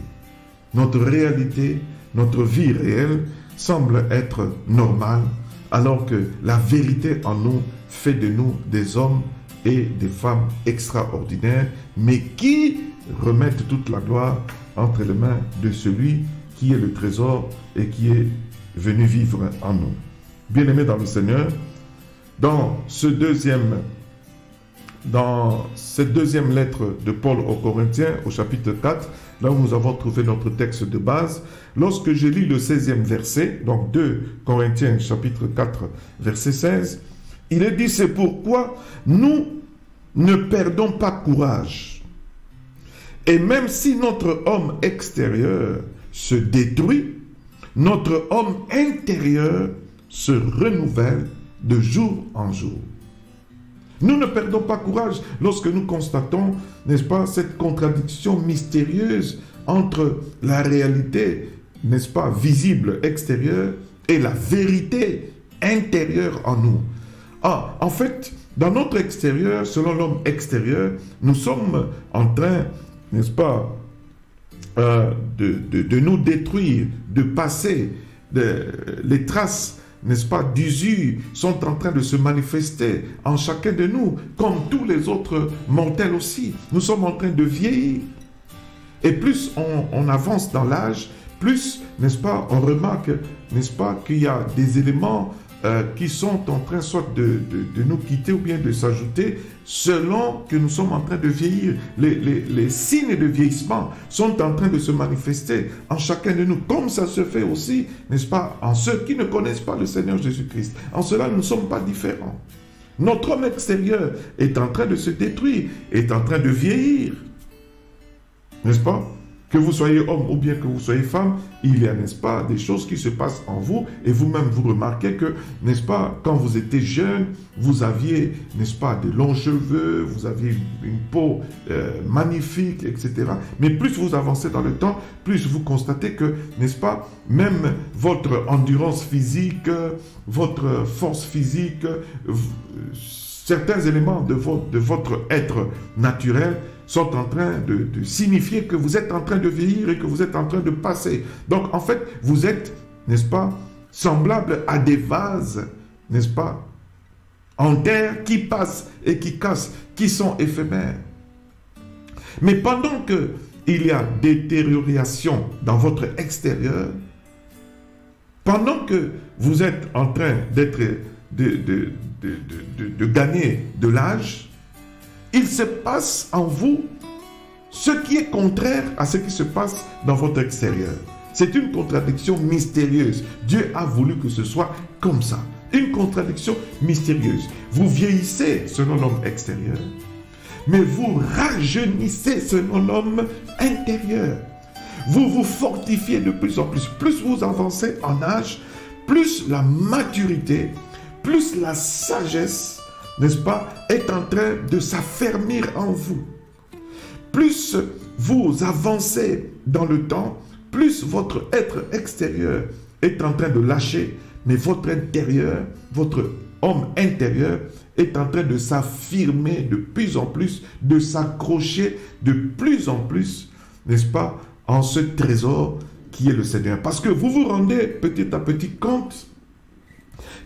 A: Notre réalité, notre vie réelle semble être normale, alors que la vérité en nous fait de nous des hommes et des femmes extraordinaires, mais qui remettent toute la gloire entre les mains de celui qui est le trésor et qui est venu vivre en nous. Bien-aimés dans le Seigneur, dans cette deuxième lettre de Paul aux Corinthiens, au chapitre 4, là où nous avons trouvé notre texte de base, lorsque je lis le 16e verset, donc 2 Corinthiens, chapitre 4, verset 16, il est dit, c'est pourquoi nous ne perdons pas courage. Et même si notre homme extérieur se détruit, notre homme intérieur se renouvelle de jour en jour. Nous ne perdons pas courage lorsque nous constatons, n'est-ce pas, cette contradiction mystérieuse entre la réalité, n'est-ce pas, visible extérieure et la vérité intérieure en nous. Ah, en fait, dans notre extérieur, selon l'homme extérieur, nous sommes en train, n'est-ce pas, de nous détruire, de passer les traces n'est-ce pas, d'usure sont en train de se manifester en chacun de nous, comme tous les autres mortels aussi. Nous sommes en train de vieillir. Et plus on avance dans l'âge, plus, n'est-ce pas, on remarque, n'est-ce pas, qu'il y a des éléments qui sont en train soit de nous quitter ou bien de s'ajouter selon que nous sommes en train de vieillir. Les signes de vieillissement sont en train de se manifester en chacun de nous, comme ça se fait aussi, n'est-ce pas, en ceux qui ne connaissent pas le Seigneur Jésus-Christ. En cela, nous ne sommes pas différents. Notre homme extérieur est en train de se détruire, est en train de vieillir. N'est-ce pas? Que vous soyez homme ou bien que vous soyez femme, il y a, n'est-ce pas, des choses qui se passent en vous et vous-même vous remarquez que, n'est-ce pas, quand vous étiez jeune, vous aviez, n'est-ce pas, de longs cheveux, vous aviez une peau magnifique, etc. Mais plus vous avancez dans le temps, plus vous constatez que, n'est-ce pas, même votre endurance physique, votre force physique, certains éléments de votre être naturel sont en train de signifier que vous êtes en train de vieillir et que vous êtes en train de passer. Donc, en fait, vous êtes, n'est-ce pas, semblable à des vases, n'est-ce pas, en terre qui passent et qui cassent, qui sont éphémères. Mais pendant qu'il y a détérioration dans votre extérieur, pendant que vous êtes en train d'être, de gagner de l'âge, il se passe en vous ce qui est contraire à ce qui se passe dans votre extérieur. C'est une contradiction mystérieuse. Dieu a voulu que ce soit comme ça. Une contradiction mystérieuse. Vous vieillissez selon l'homme extérieur, mais vous rajeunissez selon l'homme intérieur. Vous vous fortifiez de plus en plus. Plus vous avancez en âge, plus la maturité, plus la sagesse, n'est-ce pas, est en train de s'affermir en vous. Plus vous avancez dans le temps, plus votre être extérieur est en train de lâcher, mais votre intérieur, votre homme intérieur est en train de s'affirmer de plus en plus, de s'accrocher de plus en plus, n'est-ce pas, en ce trésor qui est le Seigneur. Parce que vous vous rendez petit à petit compte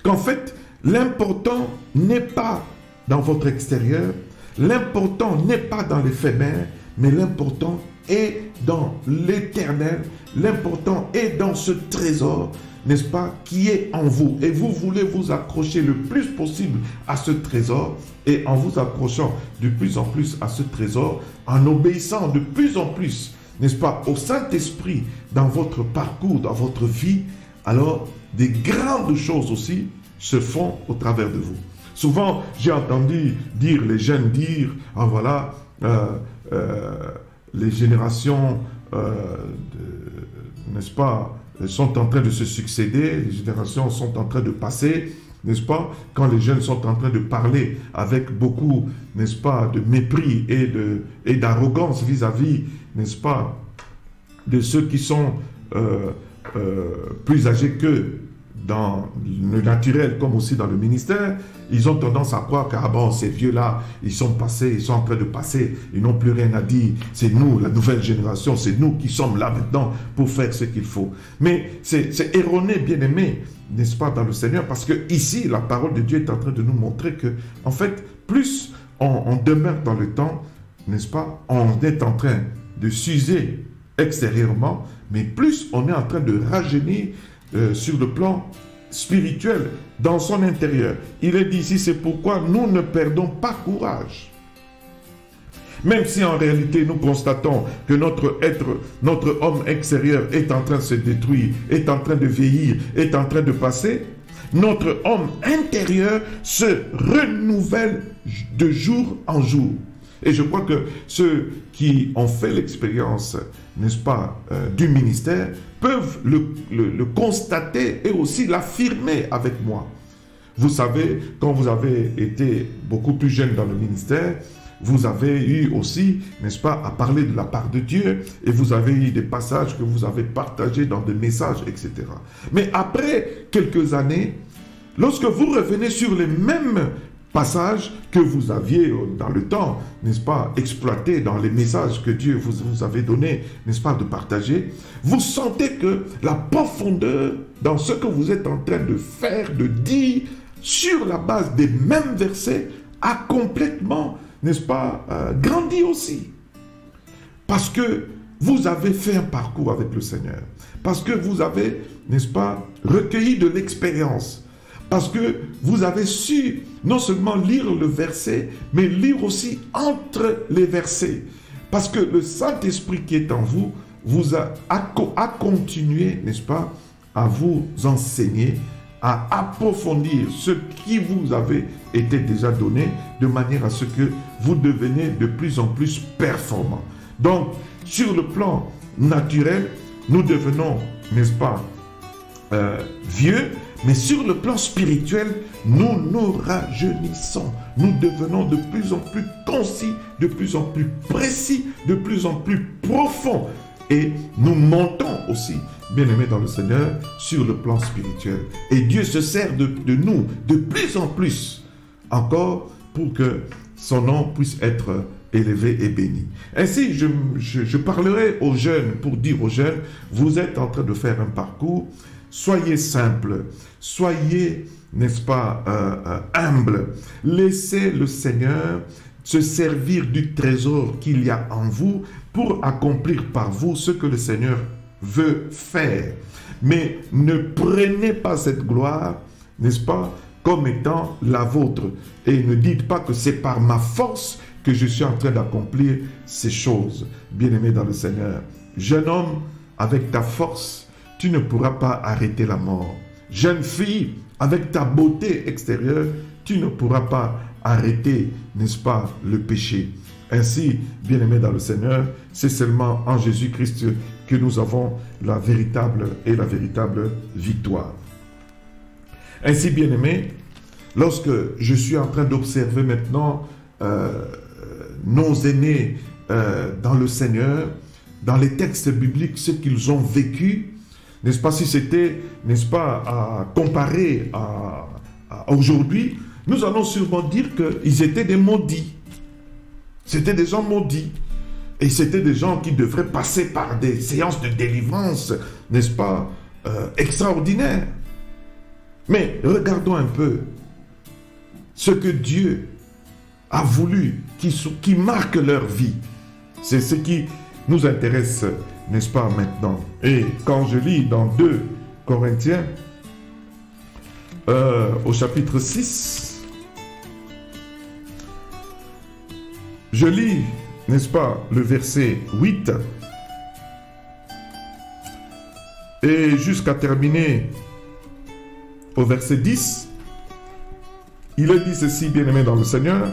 A: qu'en fait, l'important n'est pas dans votre extérieur, l'important n'est pas dans l'éphémère, mais l'important est dans l'éternel, l'important est dans ce trésor, n'est-ce pas, qui est en vous. Et vous voulez vous accrocher le plus possible à ce trésor, et en vous accrochant de plus en plus à ce trésor, en obéissant de plus en plus, n'est-ce pas, au Saint-Esprit dans votre parcours, dans votre vie, alors des grandes choses aussi se font au travers de vous. Souvent, j'ai entendu dire, les jeunes dire, ah voilà, les générations, n'est-ce pas, sont en train de se succéder, les générations sont en train de passer, n'est-ce pas, quand les jeunes sont en train de parler avec beaucoup, n'est-ce pas, de mépris et d'arrogance vis-à-vis, n'est-ce pas, de ceux qui sont plus âgés qu'eux, dans le naturel comme aussi dans le ministère, ils ont tendance à croire que ah bon, ces vieux-là, ils sont passés, ils sont en train de passer, ils n'ont plus rien à dire. C'est nous, la nouvelle génération, c'est nous qui sommes là maintenant pour faire ce qu'il faut. Mais c'est erroné, bien-aimé, n'est-ce pas, dans le Seigneur, parce que ici, la parole de Dieu est en train de nous montrer que, en fait, plus on demeure dans le temps, n'est-ce pas, on est en train de s'user extérieurement, mais plus on est en train de rajeunir sur le plan spirituel, dans son intérieur. Il est dit ici, c'est pourquoi nous ne perdons pas courage. Même si en réalité nous constatons que notre homme extérieur est en train de se détruire, est en train de vieillir, est en train de passer, notre homme intérieur se renouvelle de jour en jour. Et je crois que ceux qui ont fait l'expérience, n'est-ce pas, du ministère, peuvent le constater et aussi l'affirmer avec moi. Vous savez, quand vous avez été beaucoup plus jeune dans le ministère, vous avez eu aussi, n'est-ce pas, à parler de la part de Dieu, et vous avez eu des passages que vous avez partagés dans des messages, etc. Mais après quelques années, lorsque vous revenez sur les mêmes passages que vous aviez dans le temps, n'est-ce pas, exploités dans les messages que Dieu vous avait donnés, n'est-ce pas, de partager, vous sentez que la profondeur dans ce que vous êtes en train de faire, de dire, sur la base des mêmes versets, a complètement, n'est-ce pas, grandi aussi. Parce que vous avez fait un parcours avec le Seigneur. Parce que vous avez, n'est-ce pas, recueilli de l'expérience. Parce que vous avez su non seulement lire le verset, mais lire aussi entre les versets. Parce que le Saint-Esprit qui est en vous, vous a continué, n'est-ce pas, à vous enseigner, à approfondir ce qui vous avait été déjà donné, de manière à ce que vous deveniez de plus en plus performant. Donc, sur le plan naturel, nous devenons, n'est-ce pas, vieux, mais sur le plan spirituel, nous nous rajeunissons. Nous devenons de plus en plus concis, de plus en plus précis, de plus en plus profonds. Et nous montons aussi, bien-aimés dans le Seigneur, sur le plan spirituel. Et Dieu se sert de nous de plus en plus encore pour que son nom puisse être élevé et béni. Ainsi, je parlerai aux jeunes pour dire aux jeunes, vous êtes en train de faire un parcours, soyez simple, soyez, n'est-ce pas, humble. Laissez le Seigneur se servir du trésor qu'il y a en vous pour accomplir par vous ce que le Seigneur veut faire. Mais ne prenez pas cette gloire, n'est-ce pas, comme étant la vôtre. Et ne dites pas que c'est par ma force que je suis en train d'accomplir ces choses. Bien-aimé dans le Seigneur, jeune homme, avec ta force, tu ne pourras pas arrêter la mort. Jeune fille, avec ta beauté extérieure, tu ne pourras pas arrêter, n'est-ce pas, le péché. Ainsi, bien-aimé dans le Seigneur, c'est seulement en Jésus-Christ que nous avons la véritable victoire. Ainsi, bien-aimé, lorsque je suis en train d'observer maintenant nos aînés dans le Seigneur, dans les textes bibliques, ce qu'ils ont vécu, n'est-ce pas, si c'était, n'est-ce pas, à comparer à aujourd'hui, nous allons sûrement dire qu'ils étaient des maudits. C'était des gens maudits. Et c'était des gens qui devraient passer par des séances de délivrance, n'est-ce pas, extraordinaires. Mais regardons un peu ce que Dieu a voulu, qui marque leur vie. C'est ce qui nous intéresse, n'est-ce pas, maintenant. Et quand je lis dans 2 Corinthiens, au chapitre 6, je lis, n'est-ce pas, le verset 8, et jusqu'à terminer au verset 10, il est dit ceci, bien-aimé dans le Seigneur,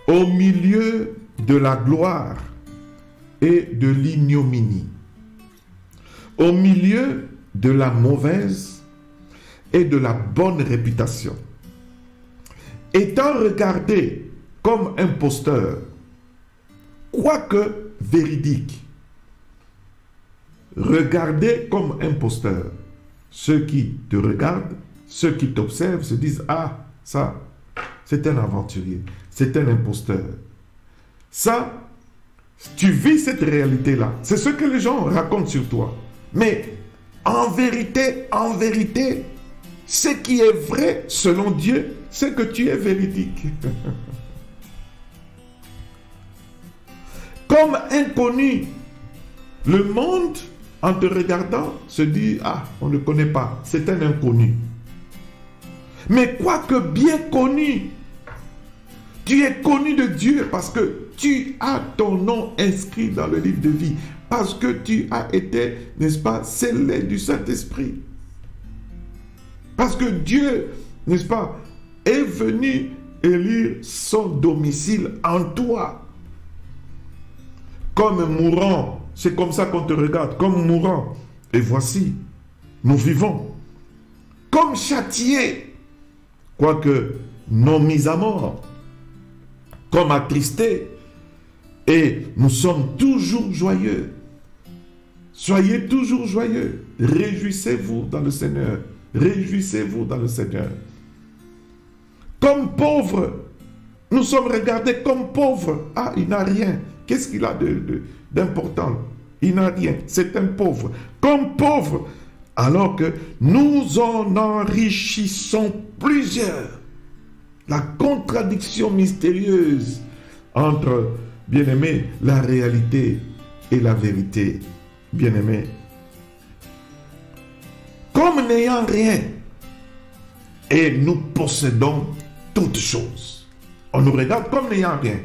A: au milieu de la gloire et de l'ignominie, au milieu de la mauvaise et de la bonne réputation, étant regardé comme imposteur, quoique véridique. Regardez comme imposteur. Ceux qui te regardent, ceux qui t'observent se disent, ah, ça, c'est un aventurier, c'est un imposteur. Ça, tu vis cette réalité-là. C'est ce que les gens racontent sur toi. Mais en vérité, ce qui est vrai selon Dieu, c'est que tu es véridique. Comme inconnu, le monde, en te regardant, se dit, ah, on ne connaît pas, c'est un inconnu. Mais quoique bien connu, tu es connu de Dieu parce que tu as ton nom inscrit dans le livre de vie, parce que tu as été, n'est-ce pas, scellé du Saint-Esprit. Parce que Dieu, n'est-ce pas, est venu élire son domicile en toi. Comme mourant, c'est comme ça qu'on te regarde, comme mourant. Et voici, nous vivons. Comme châtiés, quoique non mis à mort. Comme attristés, et nous sommes toujours joyeux. Soyez toujours joyeux. Réjouissez-vous dans le Seigneur. Réjouissez-vous dans le Seigneur. comme pauvre. Nous sommes regardés comme pauvres. Ah, il n'a rien. Qu'est-ce qu'il a d'important? Il n'a rien. C'est un pauvre. Comme pauvre. Alors que nous en enrichissons plusieurs. La contradiction mystérieuse entre, bien-aimé, la réalité et la vérité. Bien-aimé. Comme n'ayant rien. Et nous possédons toutes choses. On nous regarde comme n'ayant rien.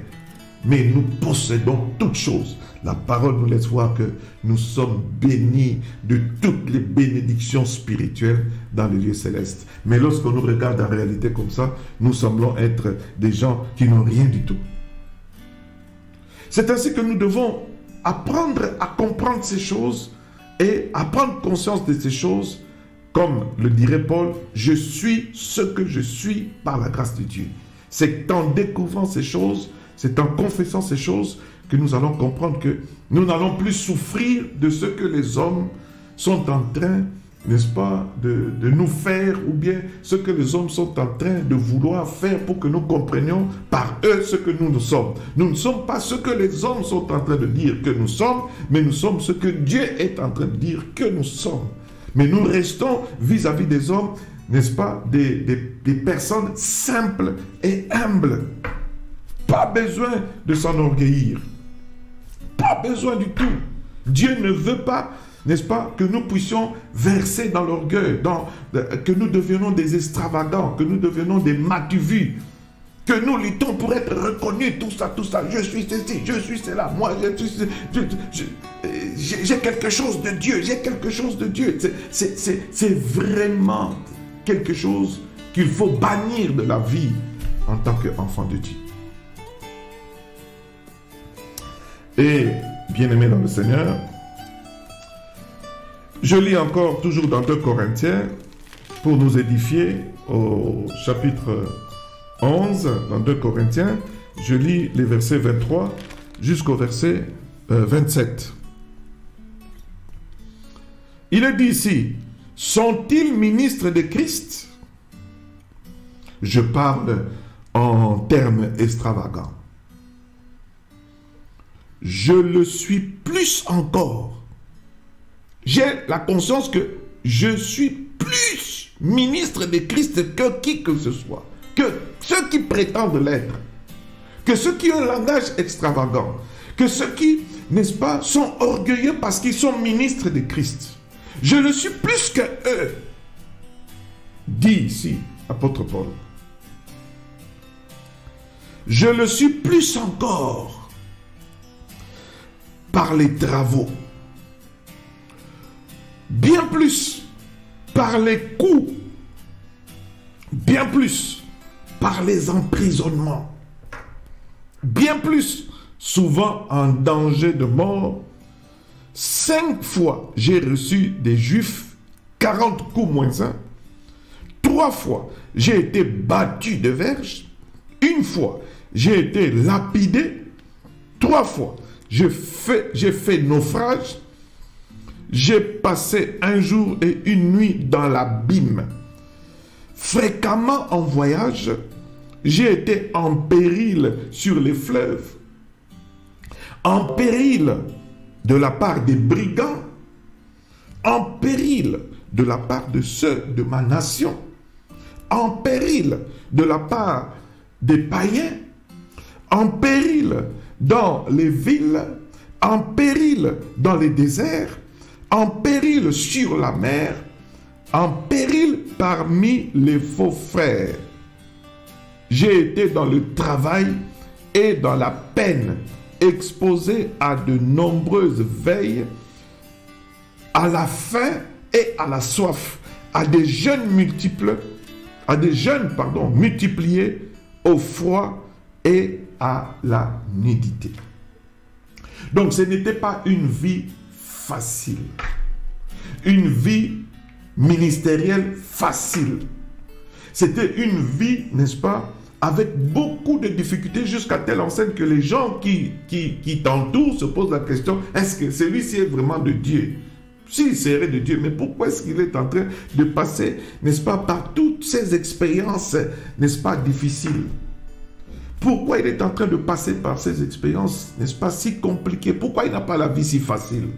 A: Mais nous possédons toutes choses. La parole nous laisse voir que nous sommes bénis de toutes les bénédictions spirituelles dans les lieux célestes. Mais lorsqu'on nous regarde en réalité comme ça, nous semblons être des gens qui n'ont rien du tout. C'est ainsi que nous devons apprendre à comprendre ces choses et à prendre conscience de ces choses. Comme le dirait Paul, je suis ce que je suis par la grâce de Dieu. C'est en découvrant ces choses, c'est en confessant ces choses que nous allons comprendre que nous n'allons plus souffrir de ce que les hommes sont en train, n'est-ce pas, de nous faire, ou bien ce que les hommes sont en train de vouloir faire pour que nous comprenions par eux ce que nous sommes. Nous ne sommes pas ce que les hommes sont en train de dire que nous sommes, mais nous sommes ce que Dieu est en train de dire que nous sommes. Mais nous restons vis-à-vis des hommes, n'est-ce pas, des personnes simples et humbles. Pas besoin de s'enorgueillir. Pas besoin du tout. Dieu ne veut pas, n'est-ce pas, que nous puissions verser dans l'orgueil, que nous devenions des extravagants, que nous devenions des matu-vus, que nous luttons pour être reconnus, tout ça, je suis ceci, je suis cela, moi, j'ai quelque chose de Dieu, j'ai quelque chose de Dieu. C'est vraiment quelque chose qu'il faut bannir de la vie en tant qu'enfant de Dieu. Et, bien-aimé dans le Seigneur, je lis encore toujours dans 2 Corinthiens pour nous édifier au chapitre 11, dans 2 Corinthiens, je lis les versets 23 jusqu'au verset 27. Il est dit ici, sont-ils ministres de Christ? Je parle en termes extravagants. Je le suis plus encore. J'ai la conscience que je suis plus ministre de Christ que qui que ce soit. Que ceux qui prétendent l'être. Que ceux qui ont un langage extravagant. Que ceux qui, n'est-ce pas, sont orgueilleux parce qu'ils sont ministres de Christ. Je le suis plus que eux. Dit ici, apôtre Paul. Je le suis plus encore par les travaux, bien plus par les coups, bien plus par les emprisonnements, bien plus souvent en danger de mort. 5 fois j'ai reçu des Juifs 40 coups moins 1. 3 fois j'ai été battu de verge. 1 fois j'ai été lapidé. 3 fois j'ai fait naufrage. J'ai passé 1 jour et 1 nuit dans l'abîme. Fréquemment en voyage, j'ai été en péril sur les fleuves, en péril de la part des brigands, en péril de la part de ceux de ma nation, en péril de la part des païens, en péril dans les villes, en péril dans les déserts, en péril sur la mer, en péril parmi les faux frères. J'ai été dans le travail et dans la peine, exposé à de nombreuses veilles, à la faim et à la soif, à des jeûnes multipliés, au froid et à la nudité. Donc ce n'était pas une vie facile, une vie ministérielle facile. C'était une vie, n'est-ce pas, avec beaucoup de difficultés, jusqu'à telle enseigne que les gens qui t'entourent se posent la question, est-ce que celui-ci est vraiment de Dieu? s'il serait de Dieu, mais pourquoi est-ce qu'il est en train de passer, n'est-ce pas, par toutes ces expériences, n'est-ce pas, difficiles? Pourquoi il est en train de passer par ces expériences, n'est-ce pas, si compliquées? Pourquoi il n'a pas la vie si facile?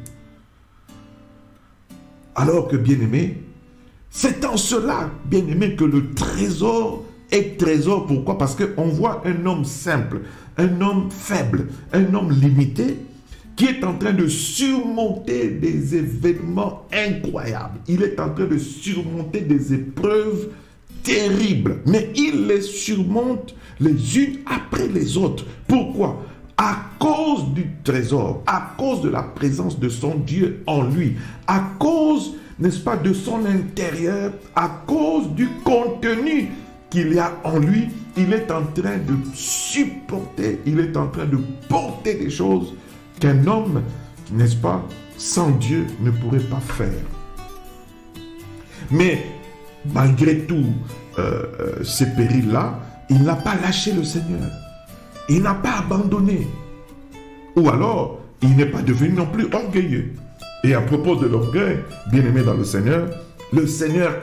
A: Alors que, bien-aimé, c'est en cela, bien-aimé, que le trésor est trésor. Pourquoi? Parce qu'on voit un homme simple, un homme faible, un homme limité, qui est en train de surmonter des événements incroyables. Il est en train de surmonter des épreuves terribles, mais il les surmonte les unes après les autres. Pourquoi? À cause du trésor, à cause de la présence de son Dieu en lui, à cause, n'est-ce pas, de son intérieur, à cause du contenu qu'il y a en lui, il est en train de supporter, il est en train de porter des choses qu'un homme, n'est-ce pas, sans Dieu ne pourrait pas faire. Mais malgré tout ces périls-là, il n'a pas lâché le Seigneur. Il n'a pas abandonné. Ou alors, il n'est pas devenu non plus orgueilleux. Et à propos de l'orgueil, bien-aimé dans le Seigneur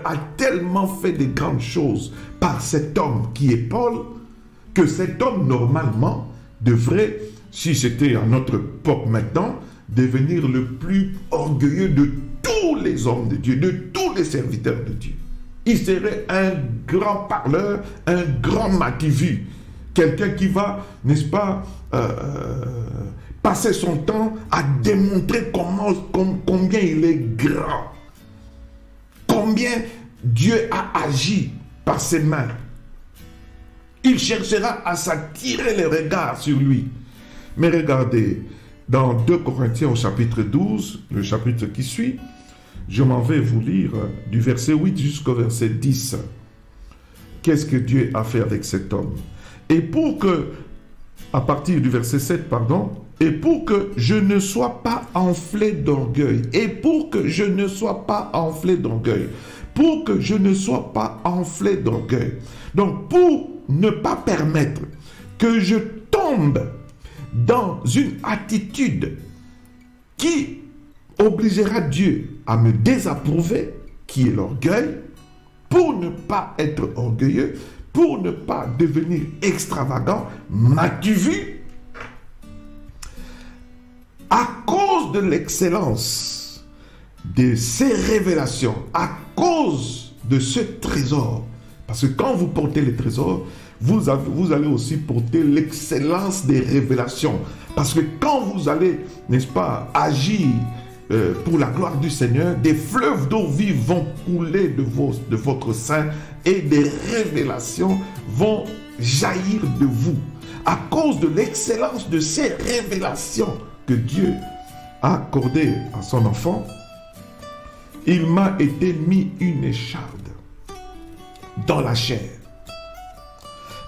A: a tellement fait de grandes choses par cet homme qui est Paul, que cet homme, normalement, devrait, si c'était à notre époque maintenant, devenir le plus orgueilleux de tous les hommes de Dieu, de tous les serviteurs de Dieu. Il serait un grand parleur, un grand mativu, quelqu'un qui va, n'est-ce pas, passer son temps à démontrer combien il est grand, combien Dieu a agi par ses mains. Il cherchera à s'attirer les regards sur lui. Mais regardez, dans 2 Corinthiens au chapitre 12, le chapitre qui suit, je m'en vais vous lire du verset 8 jusqu'au verset 10. Qu'est-ce que Dieu a fait avec cet homme? Et pour que, à partir du verset 7, pardon, et pour que je ne sois pas enflé d'orgueil, et pour que je ne sois pas enflé d'orgueil, pour que je ne sois pas enflé d'orgueil. Donc, pour ne pas permettre que je tombe dans une attitude qui obligera Dieu à me désapprouver, qui est l'orgueil, pour ne pas être orgueilleux, pour ne pas devenir extravagant, m'as-tu vu? À cause de l'excellence de ces révélations, à cause de ce trésor, parce que quand vous portez les trésors, vous allez aussi porter l'excellence des révélations. Parce que quand vous allez, n'est-ce pas, agir pour la gloire du Seigneur, des fleuves d'eau vive vont couler de votre sein et des révélations vont jaillir de vous. À cause de l'excellence de ces révélations que Dieu a accordées à son enfant, il m'a été mis une écharde dans la chair.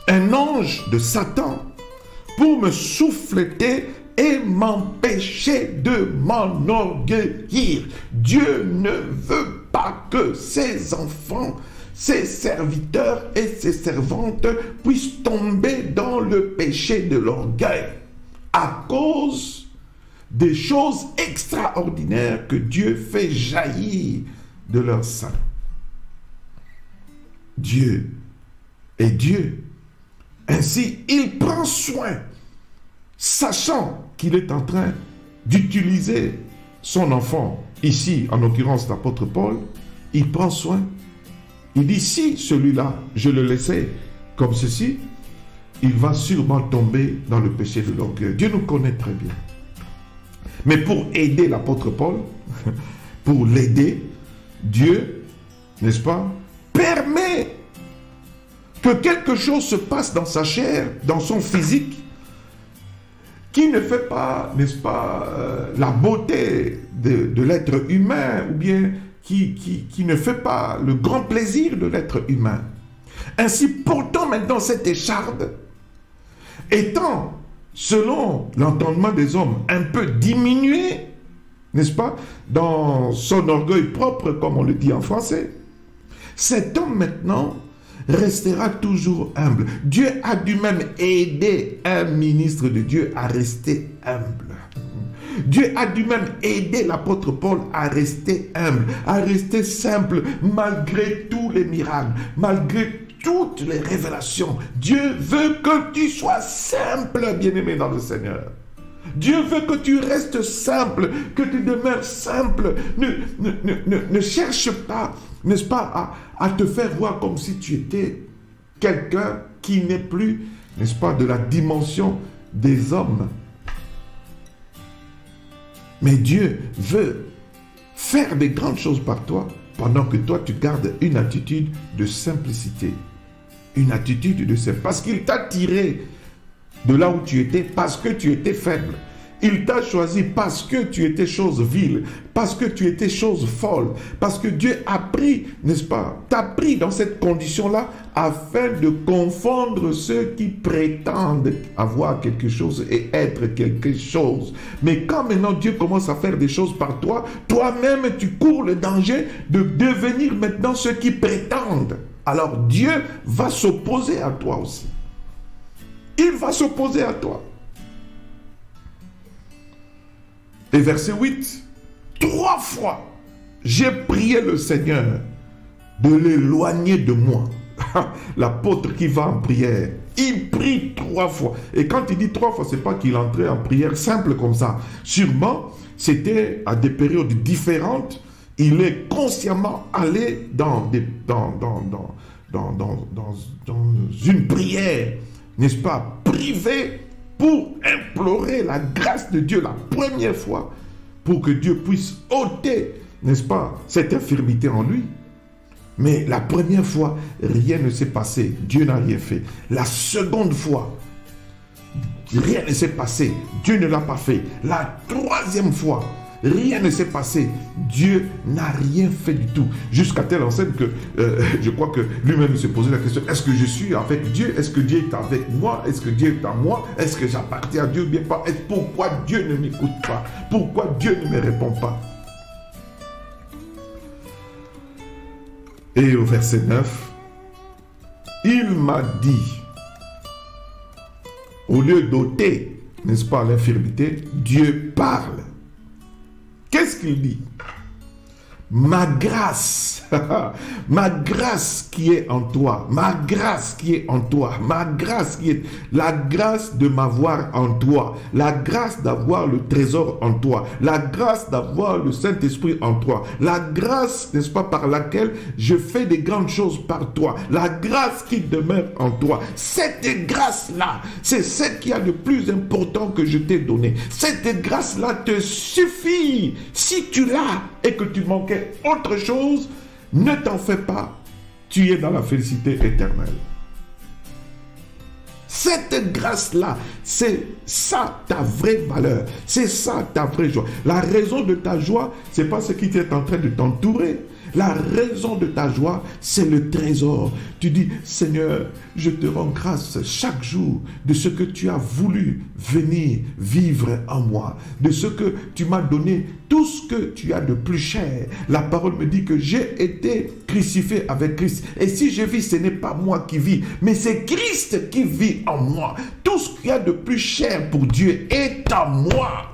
A: Un ange de Satan pour me souffleter et m'empêcher de m'enorgueillir. Dieu ne veut pas que ses enfants, ses serviteurs et ses servantes puissent tomber dans le péché de l'orgueil à cause des choses extraordinaires que Dieu fait jaillir de leur sein. Dieu est Dieu. Ainsi, il prend soin, sachant qu'il est en train d'utiliser son enfant, ici, en l'occurrence l'apôtre Paul, il prend soin. Il dit, si celui-là, je le laissais comme ceci, il va sûrement tomber dans le péché de l'orgueil. Dieu nous connaît très bien. Mais pour aider l'apôtre Paul, pour l'aider, Dieu, n'est-ce pas, permet que quelque chose se passe dans sa chair, dans son physique, qui ne fait pas, n'est-ce pas, la beauté de l'être humain, ou bien qui ne fait pas le grand plaisir de l'être humain. Ainsi, portant maintenant cette écharde, étant, selon l'entendement des hommes, un peu diminué, n'est-ce pas, dans son orgueil propre, comme on le dit en français, cet homme maintenant restera toujours humble. Dieu a dû même aider un ministre de Dieu à rester humble. Dieu a dû même aider l'apôtre Paul à rester humble, à rester simple, malgré tous les miracles, malgré toutes les révélations. Dieu veut que tu sois simple, bien-aimé dans le Seigneur. Dieu veut que tu restes simple, que tu demeures simple. Ne cherche pas, n'est-ce pas, à te faire voir comme si tu étais quelqu'un qui n'est plus, n'est-ce pas, de la dimension des hommes. Mais Dieu veut faire des grandes choses par toi, pendant que toi, tu gardes une attitude de simplicité. Une attitude de simplicité. Parce qu'il t'a tiré de là où tu étais, parce que tu étais faible. Il t'a choisi parce que tu étais chose vile, parce que tu étais chose folle, parce que Dieu a pris, n'est-ce pas, t'a pris dans cette condition-là afin de confondre ceux qui prétendent avoir quelque chose et être quelque chose. Mais quand maintenant Dieu commence à faire des choses par toi, toi-même tu cours le danger de devenir maintenant ceux qui prétendent. Alors Dieu va s'opposer à toi aussi. Il va s'opposer à toi. Et verset 8, 3 fois, j'ai prié le Seigneur de l'éloigner de moi. L'apôtre qui va en prière, il prie 3 fois. Et quand il dit 3 fois, ce n'est pas qu'il entrait en prière simple comme ça. Sûrement, c'était à des périodes différentes. Il est consciemment allé dans une prière, n'est-ce pas, privée, pour implorer la grâce de Dieu la première fois, pour que Dieu puisse ôter, n'est-ce pas, cette infirmité en lui. Mais la première fois, rien ne s'est passé, Dieu n'a rien fait. La seconde fois, rien ne s'est passé, Dieu ne l'a pas fait. La troisième fois, rien ne s'est passé, Dieu n'a rien fait du tout. Jusqu'à telle enseigne que je crois que lui-même se posait la question, est-ce que je suis avec Dieu? Est-ce que Dieu est avec moi? Est-ce que Dieu est à moi? Est-ce que j'appartiens à Dieu ou bien pas? Pourquoi Dieu ne m'écoute pas? Pourquoi Dieu ne me répond pas? Et au verset 9, il m'a dit, au lieu d'ôter, n'est-ce pas, l'infirmité, Dieu parle. Qu'est-ce qu'il dit? Ma grâce, ma grâce qui est en toi, ma grâce qui est en toi, ma grâce qui est la grâce de m'avoir en toi, la grâce d'avoir le trésor en toi, la grâce d'avoir le Saint-Esprit en toi, la grâce, n'est-ce pas, par laquelle je fais des grandes choses par toi, la grâce qui demeure en toi. Cette grâce-là, c'est celle qui a le plus important que je t'ai donné. Cette grâce-là te suffit. Si tu l'as et que tu manquais autre chose, ne t'en fais pas, tu es dans la félicité éternelle. Cette grâce-là, c'est ça ta vraie valeur, c'est ça ta vraie joie. La raison de ta joie, c'est pas ce qui est en train de t'entourer. La raison de ta joie, c'est le trésor. Tu dis, Seigneur, je te rends grâce chaque jour de ce que tu as voulu venir vivre en moi, de ce que tu m'as donné, tout ce que tu as de plus cher. La parole me dit que j'ai été crucifié avec Christ. Et si je vis, ce n'est pas moi qui vis, mais c'est Christ qui vit en moi. Tout ce qu'il y a de plus cher pour Dieu est en moi.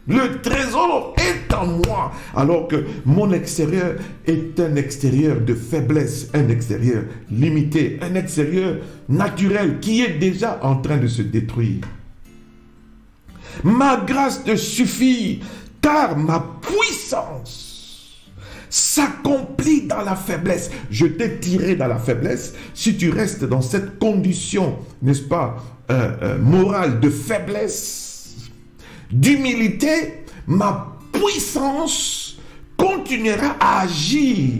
A: Le trésor est en moi, alors que mon extérieur est un extérieur de faiblesse, un extérieur limité, un extérieur naturel qui est déjà en train de se détruire. Ma grâce te suffit, car ma puissance s'accomplit dans la faiblesse. Je t'ai tiré dans la faiblesse. Si tu restes dans cette condition, n'est-ce pas, morale de faiblesse, d'humilité, ma puissance continuera à agir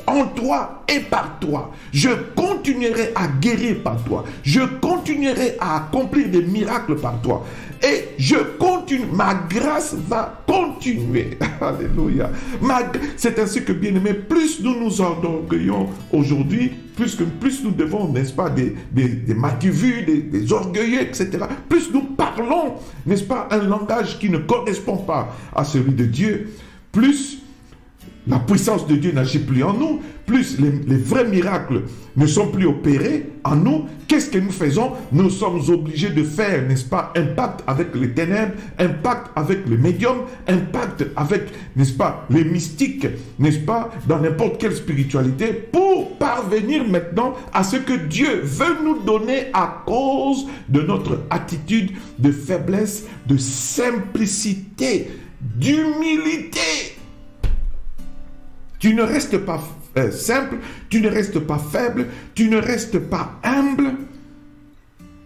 A: en toi et par toi. Je continuerai à guérir par toi. Je continuerai à accomplir des miracles par toi. Et je continue, ma grâce va continuer. Alléluia. C'est ainsi que, bien-aimés, plus nous nous enorgueillons aujourd'hui, plus nous devons, n'est-ce pas, des mativus, des orgueilleux, etc. Plus nous parlons, n'est-ce pas, un langage qui ne correspond pas à celui de Dieu, plus la puissance de Dieu n'agit plus en nous, plus les vrais miracles ne sont plus opérés en nous, qu'est-ce que nous faisons? Nous sommes obligés de faire, n'est-ce pas, un pacte avec les ténèbres, un pacte avec les médiums, un pacte avec, n'est-ce pas, les mystiques, n'est-ce pas, dans n'importe quelle spiritualité, pour parvenir maintenant à ce que Dieu veut nous donner à cause de notre attitude de faiblesse, de simplicité, d'humilité. Tu ne restes pas simple, tu ne restes pas faible, tu ne restes pas humble.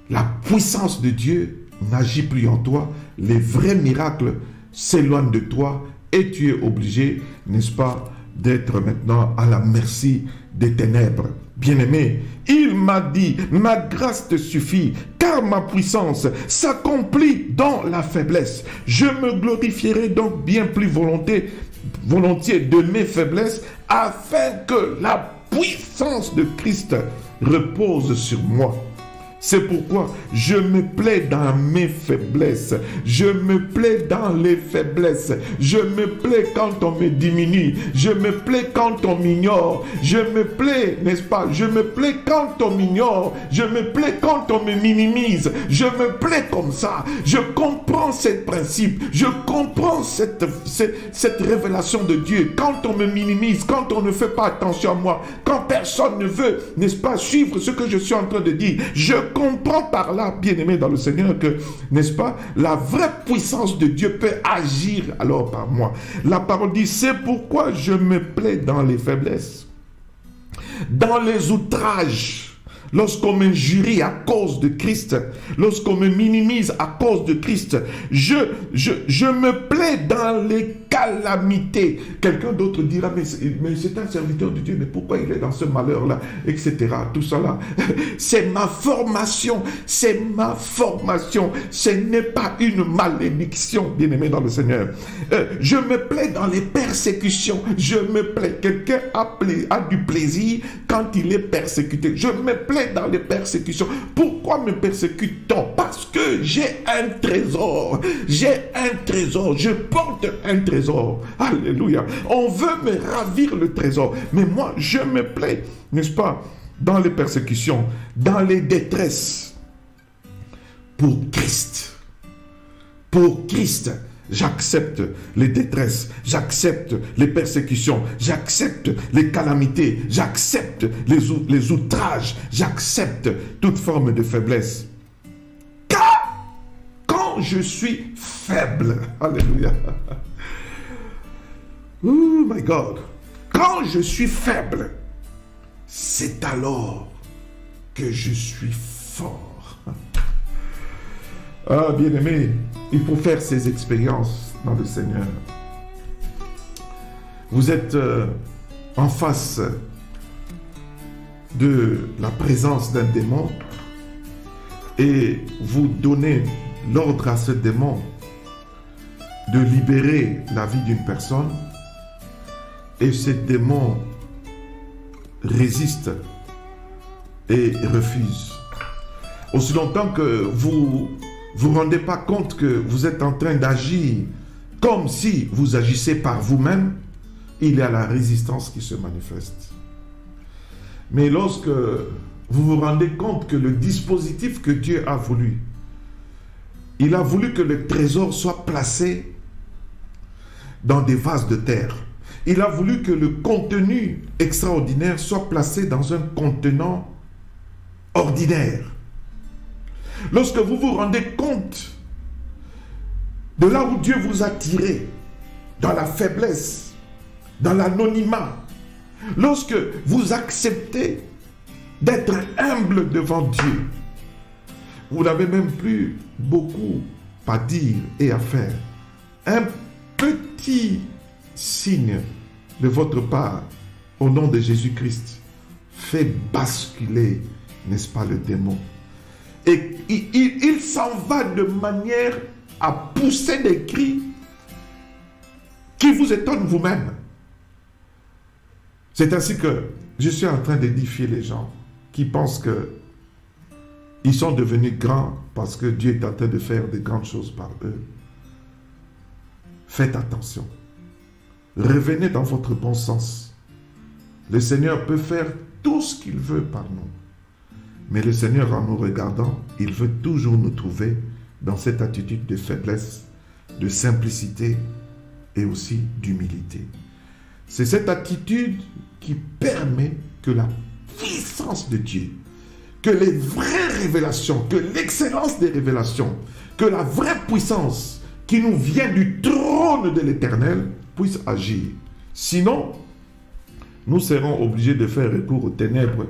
A: La puissance de Dieu n'agit plus en toi. Les vrais miracles s'éloignent de toi et tu es obligé, n'est-ce pas, d'être maintenant à la merci des ténèbres. Bien-aimé, il m'a dit, ma grâce te suffit, car ma puissance s'accomplit dans la faiblesse. Je me glorifierai donc bien plus volontiers de mes faiblesses, afin que la puissance de Christ repose sur moi. C'est pourquoi je me plais dans mes faiblesses. Je me plais dans les faiblesses. Je me plais quand on me diminue. Je me plais quand on m'ignore. Je me plais, n'est-ce pas? Je me plais quand on m'ignore. Je me plais quand on me minimise. Je me plais comme ça. Je comprends ce principe. Je comprends cette révélation de Dieu. Quand on me minimise, quand on ne fait pas attention à moi, quand personne ne veut, n'est-ce pas, suivre ce que je suis en train de dire, je comprends par là, bien-aimé dans le Seigneur, que, n'est-ce pas, la vraie puissance de Dieu peut agir alors par moi. La parole dit, c'est pourquoi je me plais dans les faiblesses, dans les outrages, lorsqu'on m'injurie à cause de Christ, lorsqu'on me minimise à cause de Christ, je me plais dans les calamités. Quelqu'un d'autre dira, mais c'est un serviteur de Dieu, mais pourquoi il est dans ce malheur-là, etc. Tout ça là, c'est ma formation, c'est ma formation. Ce n'est pas une malédiction, bien-aimé dans le Seigneur. Je me plais dans les persécutions. Je me plais. Quelqu'un a du plaisir quand il est persécuté. Je me plais dans les persécutions. Pourquoi me persécute-t-on? Parce que j'ai un trésor. J'ai un trésor. Je porte un trésor. Alléluia. On veut me ravir le trésor. Mais moi, je me plais, n'est-ce pas, dans les persécutions, dans les détresses. Pour Christ. Pour Christ. J'accepte les détresses, j'accepte les persécutions, j'accepte les calamités, j'accepte les outrages, j'accepte toute forme de faiblesse. Car quand je suis faible, alléluia, oh my God, quand je suis faible, c'est alors que je suis fort. Ah, bien-aimé, il faut faire ces expériences dans le Seigneur. Vous êtes en face de la présence d'un démon et vous donnez l'ordre à ce démon de libérer la vie d'une personne et ce démon résiste et refuse. Aussi longtemps que vous vous rendez pas compte que vous êtes en train d'agir comme si vous agissez par vous-même, il y a la résistance qui se manifeste. Mais lorsque vous vous rendez compte que le dispositif que Dieu a voulu, il a voulu que le trésor soit placé dans des vases de terre. Il a voulu que le contenu extraordinaire soit placé dans un contenant ordinaire. Lorsque vous vous rendez compte de là où Dieu vous a tiré, dans la faiblesse, dans l'anonymat, lorsque vous acceptez d'être humble devant Dieu, vous n'avez même plus beaucoup à dire et à faire. Un petit signe de votre part, au nom de Jésus-Christ, fait basculer, n'est-ce pas, le démon. Et il s'en va de manière à pousser des cris qui vous étonnent vous-même. C'est ainsi que je suis en train d'édifier les gens qui pensent qu'ils sont devenus grands parce que Dieu est en train de faire de grandes choses par eux. Faites attention. revenez dans votre bon sens. Le Seigneur peut faire tout ce qu'il veut par nous. Mais le Seigneur, en nous regardant, il veut toujours nous trouver dans cette attitude de faiblesse, de simplicité et aussi d'humilité. C'est cette attitude qui permet que la puissance de Dieu, que les vraies révélations, que l'excellence des révélations, que la vraie puissance qui nous vient du trône de l'Éternel puisse agir. Sinon, nous serons obligés de faire recours aux ténèbres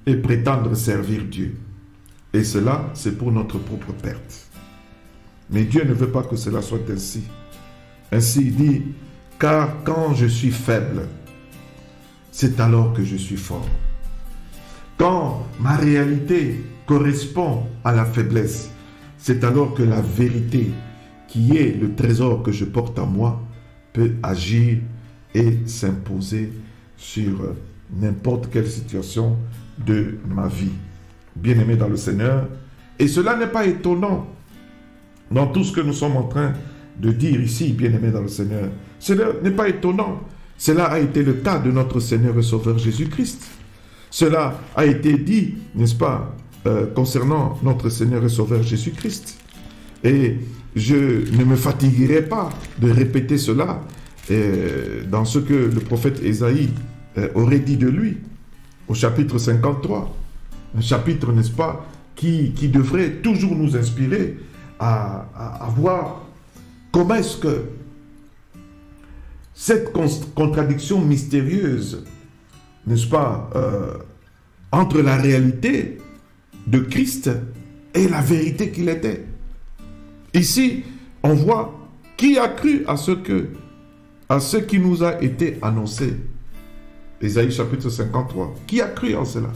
A: et prétendre servir Dieu. Et cela, c'est pour notre propre perte. Mais Dieu ne veut pas que cela soit ainsi. Ainsi, il dit, car quand je suis faible, c'est alors que je suis fort. Quand ma réalité correspond à la faiblesse, c'est alors que la vérité, qui est le trésor que je porte en moi, peut agir et s'imposer sur n'importe quelle situation de ma vie. Bien-aimés dans le Seigneur, et cela n'est pas étonnant dans tout ce que nous sommes en train de dire ici, bien-aimés dans le Seigneur. Cela n'est pas étonnant. Cela a été le cas de notre Seigneur et Sauveur Jésus-Christ. Cela a été dit, n'est-ce pas, concernant notre Seigneur et Sauveur Jésus-Christ. Et je ne me fatiguerai pas de répéter cela dans ce que le prophète Ésaïe aurait dit de lui, au chapitre 53. Un chapitre, n'est-ce pas, qui devrait toujours nous inspirer à voir comment est-ce que cette contradiction mystérieuse, n'est-ce pas, entre la réalité de Christ et la vérité qu'il était. Ici, on voit qui a cru à ce qui nous a été annoncé. Ésaïe chapitre 53. Qui a cru en cela?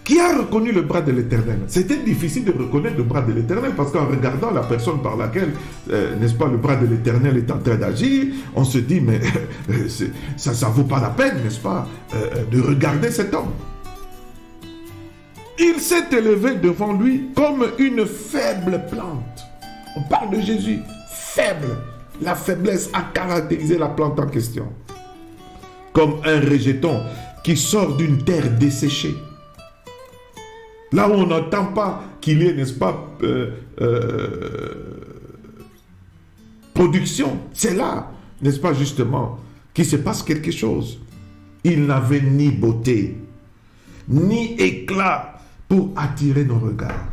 A: Qui a reconnu le bras de l'Éternel? C'était difficile de reconnaître le bras de l'Éternel parce qu'en regardant la personne par laquelle, n'est-ce pas, le bras de l'Éternel est en train d'agir, on se dit, mais ça ne vaut pas la peine, n'est-ce pas, de regarder cet homme. Il s'est élevé devant lui comme une faible plante. On parle de Jésus, faible. La faiblesse a caractérisé la plante en question. Comme un rejeton qui sort d'une terre desséchée. Là où on n'entend pas qu'il y ait, n'est-ce pas, production, c'est là, n'est-ce pas, justement, qu'il se passe quelque chose. Il n'avait ni beauté, ni éclat pour attirer nos regards.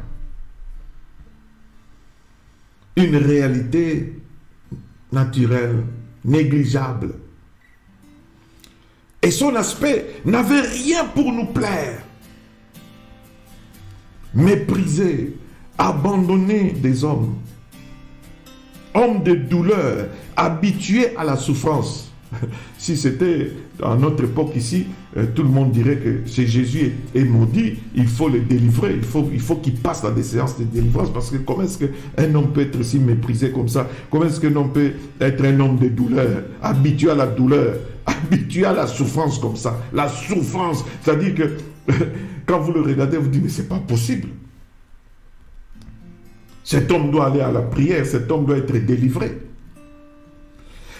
A: Une réalité naturelle, négligeable. Et son aspect n'avait rien pour nous plaire. Méprisé, abandonné des hommes, homme de douleur, habitué à la souffrance. Si c'était à notre époque ici, tout le monde dirait que si Jésus est maudit, il faut le délivrer, il faut qu'il passe dans des séances de délivrance, parce que comment est-ce qu'un homme peut être si méprisé comme ça? Comment est-ce qu'un homme peut être un homme de douleur, habitué à la douleur, habitué à la souffrance comme ça? La souffrance, c'est-à-dire que quand vous le regardez, vous dites, mais c'est pas possible. Cet homme doit aller à la prière, cet homme doit être délivré.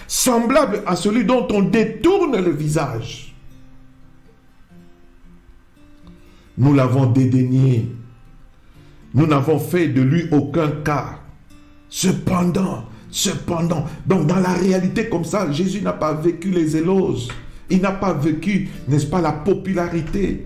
A: Semblable à celui dont on détourne le visage. Nous l'avons dédaigné. Nous n'avons fait de lui aucun cas. Cependant, donc dans la réalité comme ça, Jésus n'a pas vécu les éloges. Il n'a pas vécu, n'est-ce pas, la popularité.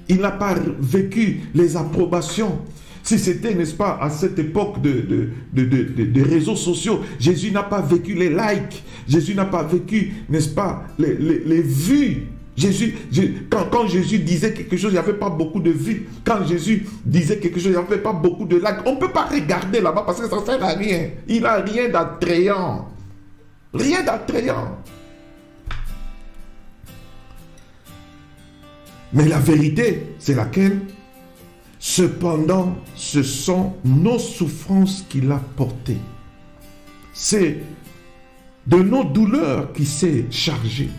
A: Il n'a pas vécu les approbations. Si c'était, n'est-ce pas, à cette époque de réseaux sociaux, Jésus n'a pas vécu les likes. Jésus n'a pas vécu, n'est-ce pas, les vues. Quand Jésus disait quelque chose, il n'y avait pas beaucoup de vues. Quand Jésus disait quelque chose, il n'y avait pas beaucoup de likes. On ne peut pas regarder là-bas parce que ça ne sert à rien. Il n'a rien d'attrayant. Rien d'attrayant. Mais la vérité, c'est laquelle? Cependant, ce sont nos souffrances qu'il a portées. C'est de nos douleurs qu'il s'est chargé.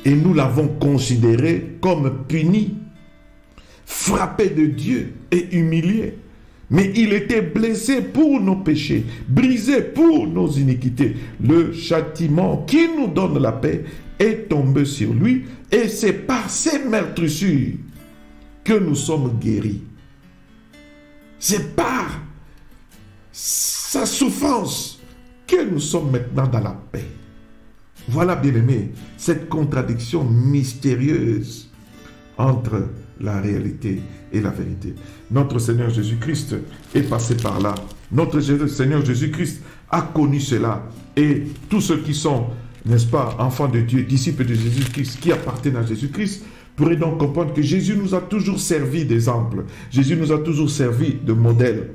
A: Et nous l'avons considéré comme puni, frappé de Dieu et humilié. Mais il était blessé pour nos péchés, brisé pour nos iniquités. Le châtiment qui nous donne la paix est tombé sur lui, et c'est par ses meurtrissures que nous sommes guéris. C'est par sa souffrance que nous sommes maintenant dans la paix. Voilà, bien-aimés, cette contradiction mystérieuse entre la réalité et la vérité. Notre Seigneur Jésus-Christ est passé par là. Notre Seigneur Jésus-Christ a connu cela. Et tous ceux qui sont, n'est-ce pas, enfants de Dieu, disciples de Jésus-Christ, qui appartiennent à Jésus-Christ, pourraient donc comprendre que Jésus nous a toujours servi d'exemple. Jésus nous a toujours servi de modèle.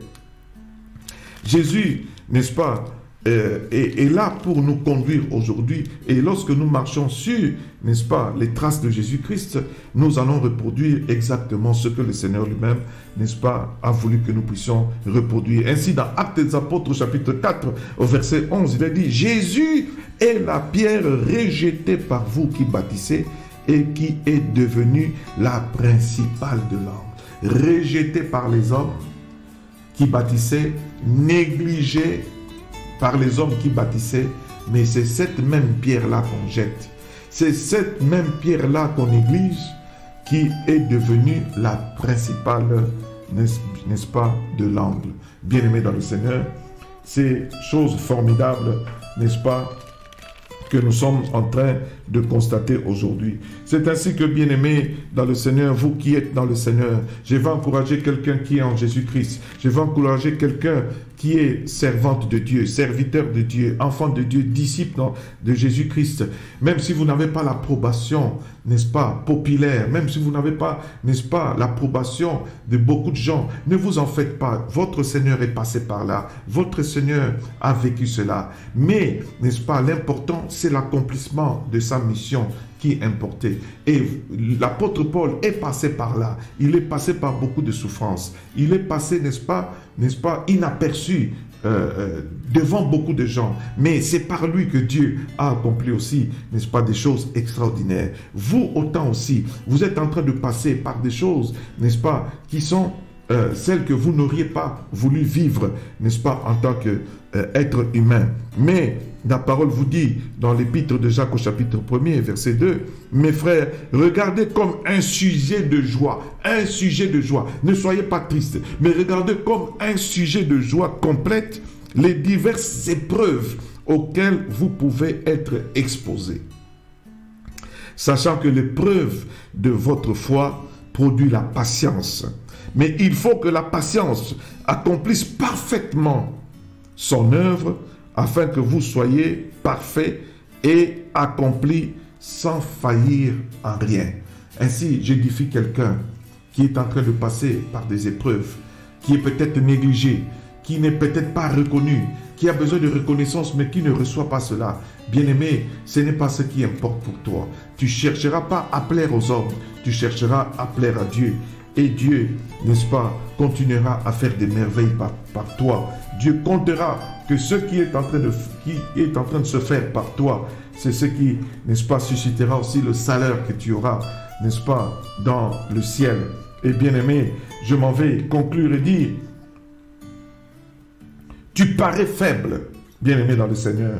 A: Jésus, n'est-ce pas, est là pour nous conduire aujourd'hui. Et lorsque nous marchons sur, n'est-ce pas, les traces de Jésus-Christ, nous allons reproduire exactement ce que le Seigneur lui-même, n'est-ce pas, a voulu que nous puissions reproduire. Ainsi, dans Actes des Apôtres, chapitre 4, au verset 11, il est dit « Jésus est la pierre rejetée par vous qui bâtissez et qui est devenue la principale de l'angle. » Rejetée par les hommes qui bâtissaient, négligée par les hommes qui bâtissaient, mais c'est cette même pierre-là qu'on jette. C'est cette même pierre-là qu'on néglige qui est devenue la principale, n'est-ce pas, de l'angle. Bien-aimés dans le Seigneur, c'est chose formidable, n'est-ce pas, que nous sommes en train de constater aujourd'hui. C'est ainsi que, bien-aimés dans le Seigneur, vous qui êtes dans le Seigneur, je vais encourager quelqu'un qui est en Jésus-Christ. Je vais encourager quelqu'un qui est servante de Dieu, serviteur de Dieu, enfant de Dieu, disciple de Jésus-Christ. Même si vous n'avez pas l'approbation, n'est-ce pas, populaire, même si vous n'avez pas, n'est-ce pas, l'approbation de beaucoup de gens, ne vous en faites pas. Votre Seigneur est passé par là. Votre Seigneur a vécu cela. Mais, n'est-ce pas, l'important, c'est l'accomplissement de sa mission qui importait. Et l'apôtre Paul est passé par là. Il est passé par beaucoup de souffrances. Il est passé, n'est-ce pas, inaperçu devant beaucoup de gens. Mais c'est par lui que Dieu a accompli aussi, n'est-ce pas, des choses extraordinaires. Vous autant aussi, vous êtes en train de passer par des choses, n'est-ce pas, qui sont celles que vous n'auriez pas voulu vivre, n'est-ce pas, en tant qu'être humain. Mais la parole vous dit, dans l'épître de Jacques au chapitre 1er, verset 2, « Mes frères, regardez comme un sujet de joie, un sujet de joie. Ne soyez pas tristes, mais regardez comme un sujet de joie complète les diverses épreuves auxquelles vous pouvez être exposés. Sachant que l'épreuve de votre foi produit la patience. Mais il faut que la patience accomplisse parfaitement son œuvre afin que vous soyez parfaits et accomplis sans faillir en rien. » Ainsi, j'édifie quelqu'un qui est en train de passer par des épreuves, qui est peut-être négligé, qui n'est peut-être pas reconnu, qui a besoin de reconnaissance mais qui ne reçoit pas cela. Bien-aimé, ce n'est pas ce qui importe pour toi. Tu ne chercheras pas à plaire aux hommes, tu chercheras à plaire à Dieu. Et Dieu, n'est-ce pas, continuera à faire des merveilles par toi. Dieu comptera que ce qui est en train de se faire par toi, c'est ce qui, n'est-ce pas, suscitera aussi le salaire que tu auras, n'est-ce pas, dans le ciel. Et bien aimé, je m'en vais conclure et dire, tu parais faible, bien aimé dans le Seigneur,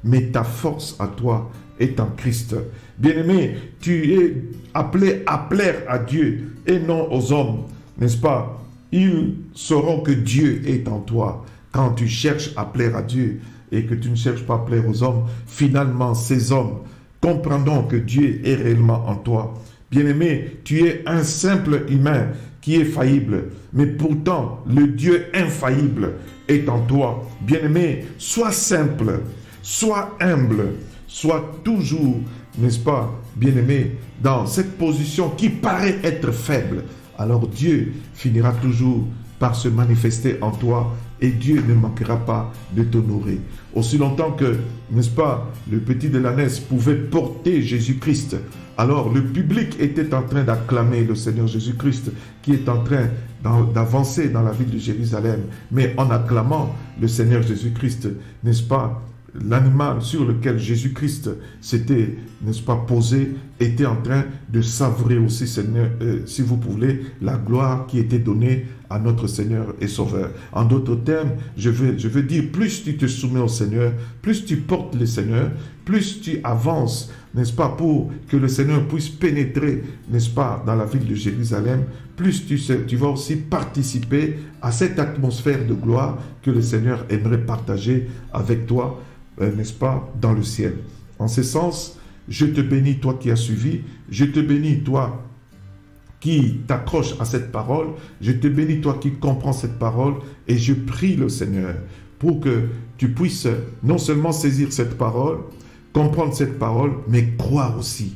A: mais ta force à toi est en Christ. Bien-aimé, tu es appelé à plaire à Dieu et non aux hommes, n'est-ce pas? Ils sauront que Dieu est en toi. Quand tu cherches à plaire à Dieu et que tu ne cherches pas à plaire aux hommes, finalement, ces hommes comprendront que Dieu est réellement en toi. Bien-aimé, tu es un simple humain qui est faillible, mais pourtant, le Dieu infaillible est en toi. Bien-aimé, sois simple, sois humble, sois toujours, n'est-ce pas, bien-aimé, dans cette position qui paraît être faible. Alors Dieu finira toujours par se manifester en toi et Dieu ne manquera pas de t'honorer. Aussi longtemps que, n'est-ce pas, le petit de l'ânesse pouvait porter Jésus-Christ, alors le public était en train d'acclamer le Seigneur Jésus-Christ qui est en train d'avancer dans la ville de Jérusalem. Mais en acclamant le Seigneur Jésus-Christ, n'est-ce pas, l'animal sur lequel Jésus-Christ s'était, n'est-ce pas, posé, était en train de savourer aussi, Seigneur, si vous voulez, la gloire qui était donnée à notre Seigneur et Sauveur. En d'autres termes, je veux dire, plus tu te soumets au Seigneur, plus tu portes le Seigneur, plus tu avances, n'est-ce pas, pour que le Seigneur puisse pénétrer, n'est-ce pas, dans la ville de Jérusalem, plus tu vas aussi participer à cette atmosphère de gloire que le Seigneur aimerait partager avec toi, n'est-ce pas, dans le ciel. En ce sens, je te bénis, toi qui as suivi, je te bénis, toi qui t'accroche à cette parole, je te bénis, toi qui comprends cette parole, et je prie le Seigneur pour que tu puisses non seulement saisir cette parole, comprendre cette parole, mais croire aussi.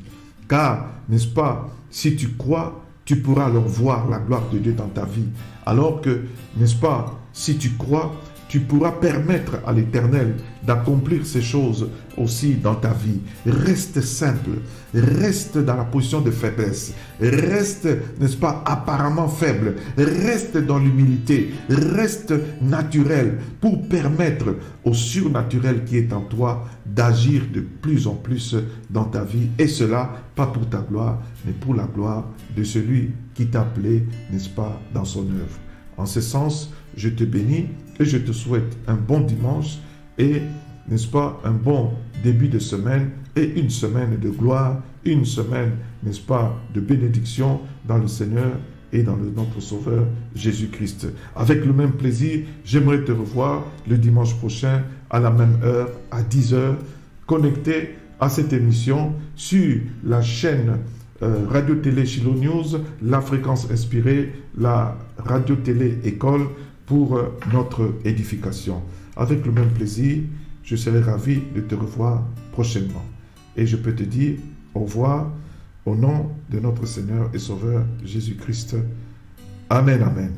A: Car, n'est-ce pas, si tu crois, tu pourras alors voir la gloire de Dieu dans ta vie. Alors que, n'est-ce pas, si tu crois, tu pourras permettre à l'Éternel d'accomplir ces choses aussi dans ta vie. Reste simple, reste dans la position de faiblesse, reste, n'est-ce pas, apparemment faible, reste dans l'humilité, reste naturel pour permettre au surnaturel qui est en toi d'agir de plus en plus dans ta vie. Et cela, pas pour ta gloire, mais pour la gloire de celui qui t'a appelé, n'est-ce pas, dans son œuvre. En ce sens, je te bénis et je te souhaite un bon dimanche et, n'est-ce pas, un bon début de semaine et une semaine de gloire, une semaine, n'est-ce pas, de bénédiction dans le Seigneur et dans notre Sauveur Jésus-Christ. Avec le même plaisir, j'aimerais te revoir le dimanche prochain à la même heure, à 10 h, connecté à cette émission sur la chaîne Radio-Télé Shiloh News, la fréquence inspirée, la Radio-Télé École pour notre édification. Avec le même plaisir, je serai ravi de te revoir prochainement. Et je peux te dire au revoir au nom de notre Seigneur et Sauveur Jésus-Christ. Amen, amen.